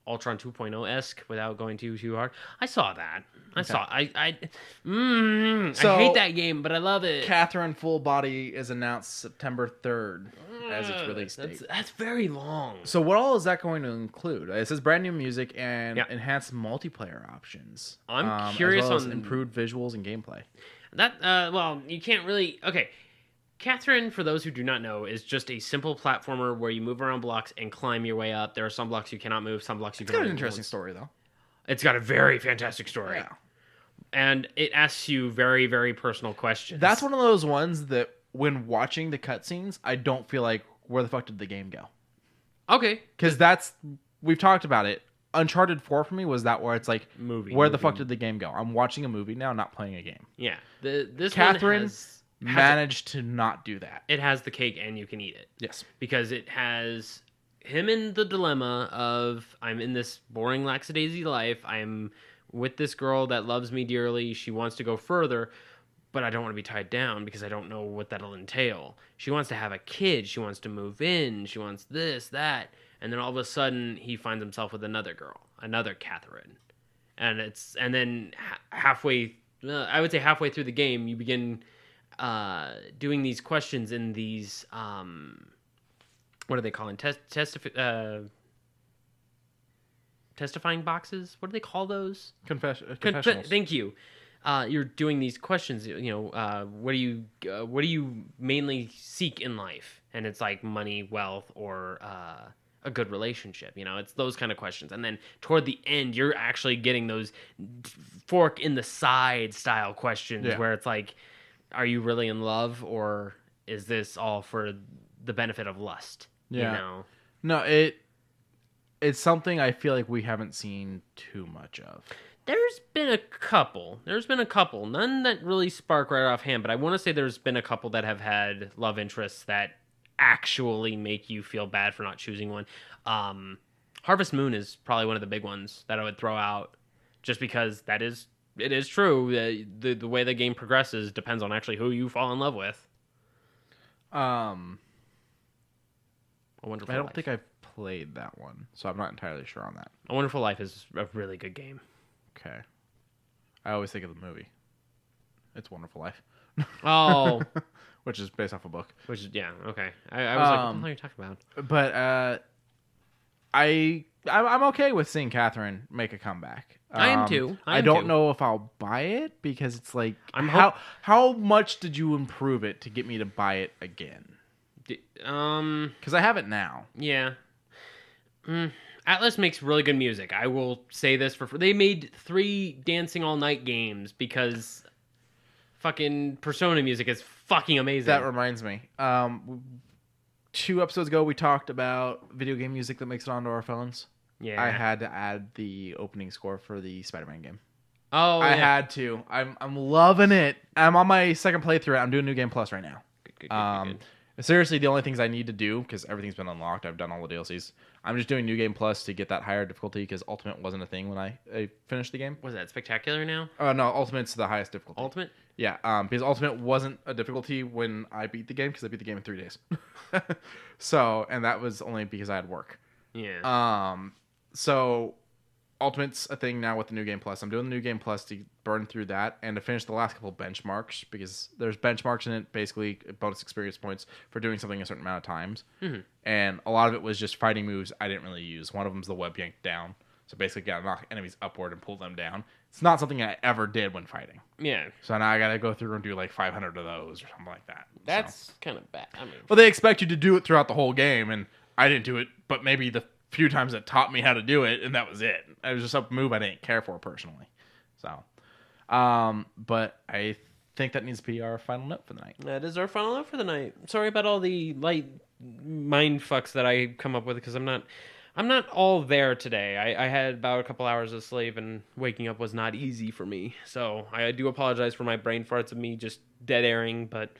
Ultron 2.0-esque without going too hard. I saw that. I hate that game, but I love it. Catherine Full Body is announced September 3rd as its release date. That's very long. So what all is that going to include? It says brand new music and enhanced multiplayer options. I'm curious as well on as improved visuals and gameplay. Well, you can't really... Okay. Catherine, for those who do not know, is just a simple platformer where you move around blocks and climb your way up. There are some blocks you cannot move, some blocks you can move. It's got an interesting story, though. It's got a very fantastic story. Yeah. And it asks you very, very personal questions. That's one of those ones that, when watching the cutscenes, I don't feel like, where the fuck did the game go? Okay. Because we've talked about it. Uncharted 4 for me was that where it's like, where the fuck did the game go? I'm watching a movie now, not playing a game. Yeah. This Catherine one has managed to not do that. It has the cake and you can eat it. Yes. Because it has him in the dilemma of, I'm in this boring lackadaisy life. I'm with this girl that loves me dearly. She wants to go further, but I don't want to be tied down because I don't know what that'll entail. She wants to have a kid. She wants to move in. She wants this, that. And then all of a sudden he finds himself with another girl, another Catherine. And then halfway, I would say halfway through the game, you begin doing these questions in these, what are they calling? Testifying boxes? What do they call those? Confessionals. Thank you. You're doing these questions. What do you mainly seek in life? And it's like money, wealth, or a good relationship. It's those kind of questions. And then toward the end, you're actually getting those fork in the side style questions where it's like, are you really in love, or is this all for the benefit of lust? Yeah. No, it's something I feel like we haven't seen too much of. There's been a couple. None that really spark right offhand, but I want to say there's been a couple that have had love interests that actually make you feel bad for not choosing one. Harvest Moon is probably one of the big ones that I would throw out, just because it is true. The way the game progresses depends on actually who you fall in love with. A Wonderful I don't Life. think I've played that one, so I'm not entirely sure on that. A Wonderful Life is a really good game. Okay. I always think of the movie. It's Wonderful Life. Oh. Which is based off a book. Which is, yeah, okay. I was like, what the hell are you talking about? But I'm okay with seeing Catherine make a comeback. I am too. I don't know if I'll buy it, because it's like, how much did you improve it to get me to buy it again? Because I have it now. Yeah. Atlas makes really good music. I will say this they made 3 Dancing All Night games because fucking Persona music is fucking amazing. That reminds me. 2 episodes ago, we talked about video game music that makes it onto our phones. Yeah. I had to add the opening score for the Spider-Man game. Oh, I had to. I'm loving it. I'm on my second playthrough. I'm doing New Game Plus right now. Good. Seriously, the only things I need to do, because everything's been unlocked, I've done all the DLCs. I'm just doing New Game Plus to get that higher difficulty, because Ultimate wasn't a thing when I finished the game. Was that Spectacular now? No, Ultimate's the highest difficulty. Ultimate? Yeah, because Ultimate wasn't a difficulty when I beat the game, because I beat the game in 3 days. And that was only because I had work. Yeah. So Ultimate's a thing now with the New Game Plus. I'm doing the New Game Plus to burn through that and to finish the last couple benchmarks, because there's benchmarks in it, basically bonus experience points for doing something a certain amount of times. Mm-hmm. And a lot of it was just fighting moves I didn't really use. One of them's the web yank down. So basically gotta knock enemies upward and pull them down. It's not something I ever did when fighting. Yeah. So now I gotta go through and do like 500 of those or something like that. That's kind of bad. I mean, well, they expect you to do it throughout the whole game, and I didn't do it, but maybe the few times it taught me how to do it, and that was it. It was just a move I didn't care for personally. So, but I think that needs to be our final note for the night. That is our final note for the night. Sorry about all the light mind fucks that I come up with, because I'm not all there today. I had about a couple hours of sleep, and waking up was not easy for me. So I do apologize for my brain farts of me just dead airing, but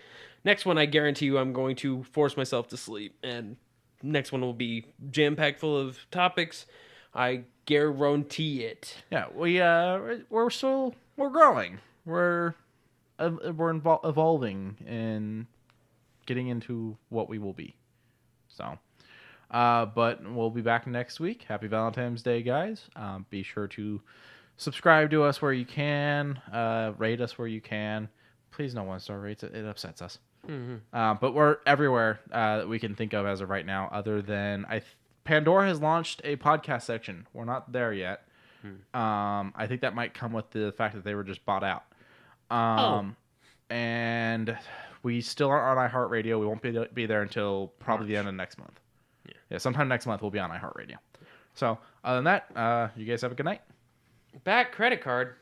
next one I guarantee you I'm going to force myself to sleep, and next one will be jam-packed full of topics. I guarantee it. Yeah, we're growing. We're evolving and getting into what we will be. So, but we'll be back next week. Happy Valentine's Day, guys. Be sure to subscribe to us where you can. Rate us where you can. Please no 1-star rates. It upsets us. Mm-hmm. But we're everywhere that we can think of as of right now, other than Pandora has launched a podcast section. We're not there yet. I think that might come with the fact that they were just bought out. And we still aren't on iHeartRadio. We won't be there until probably the end of next month. Yeah, sometime next month we'll be on iHeartRadio. So other than that, you guys have a good night. Back credit card.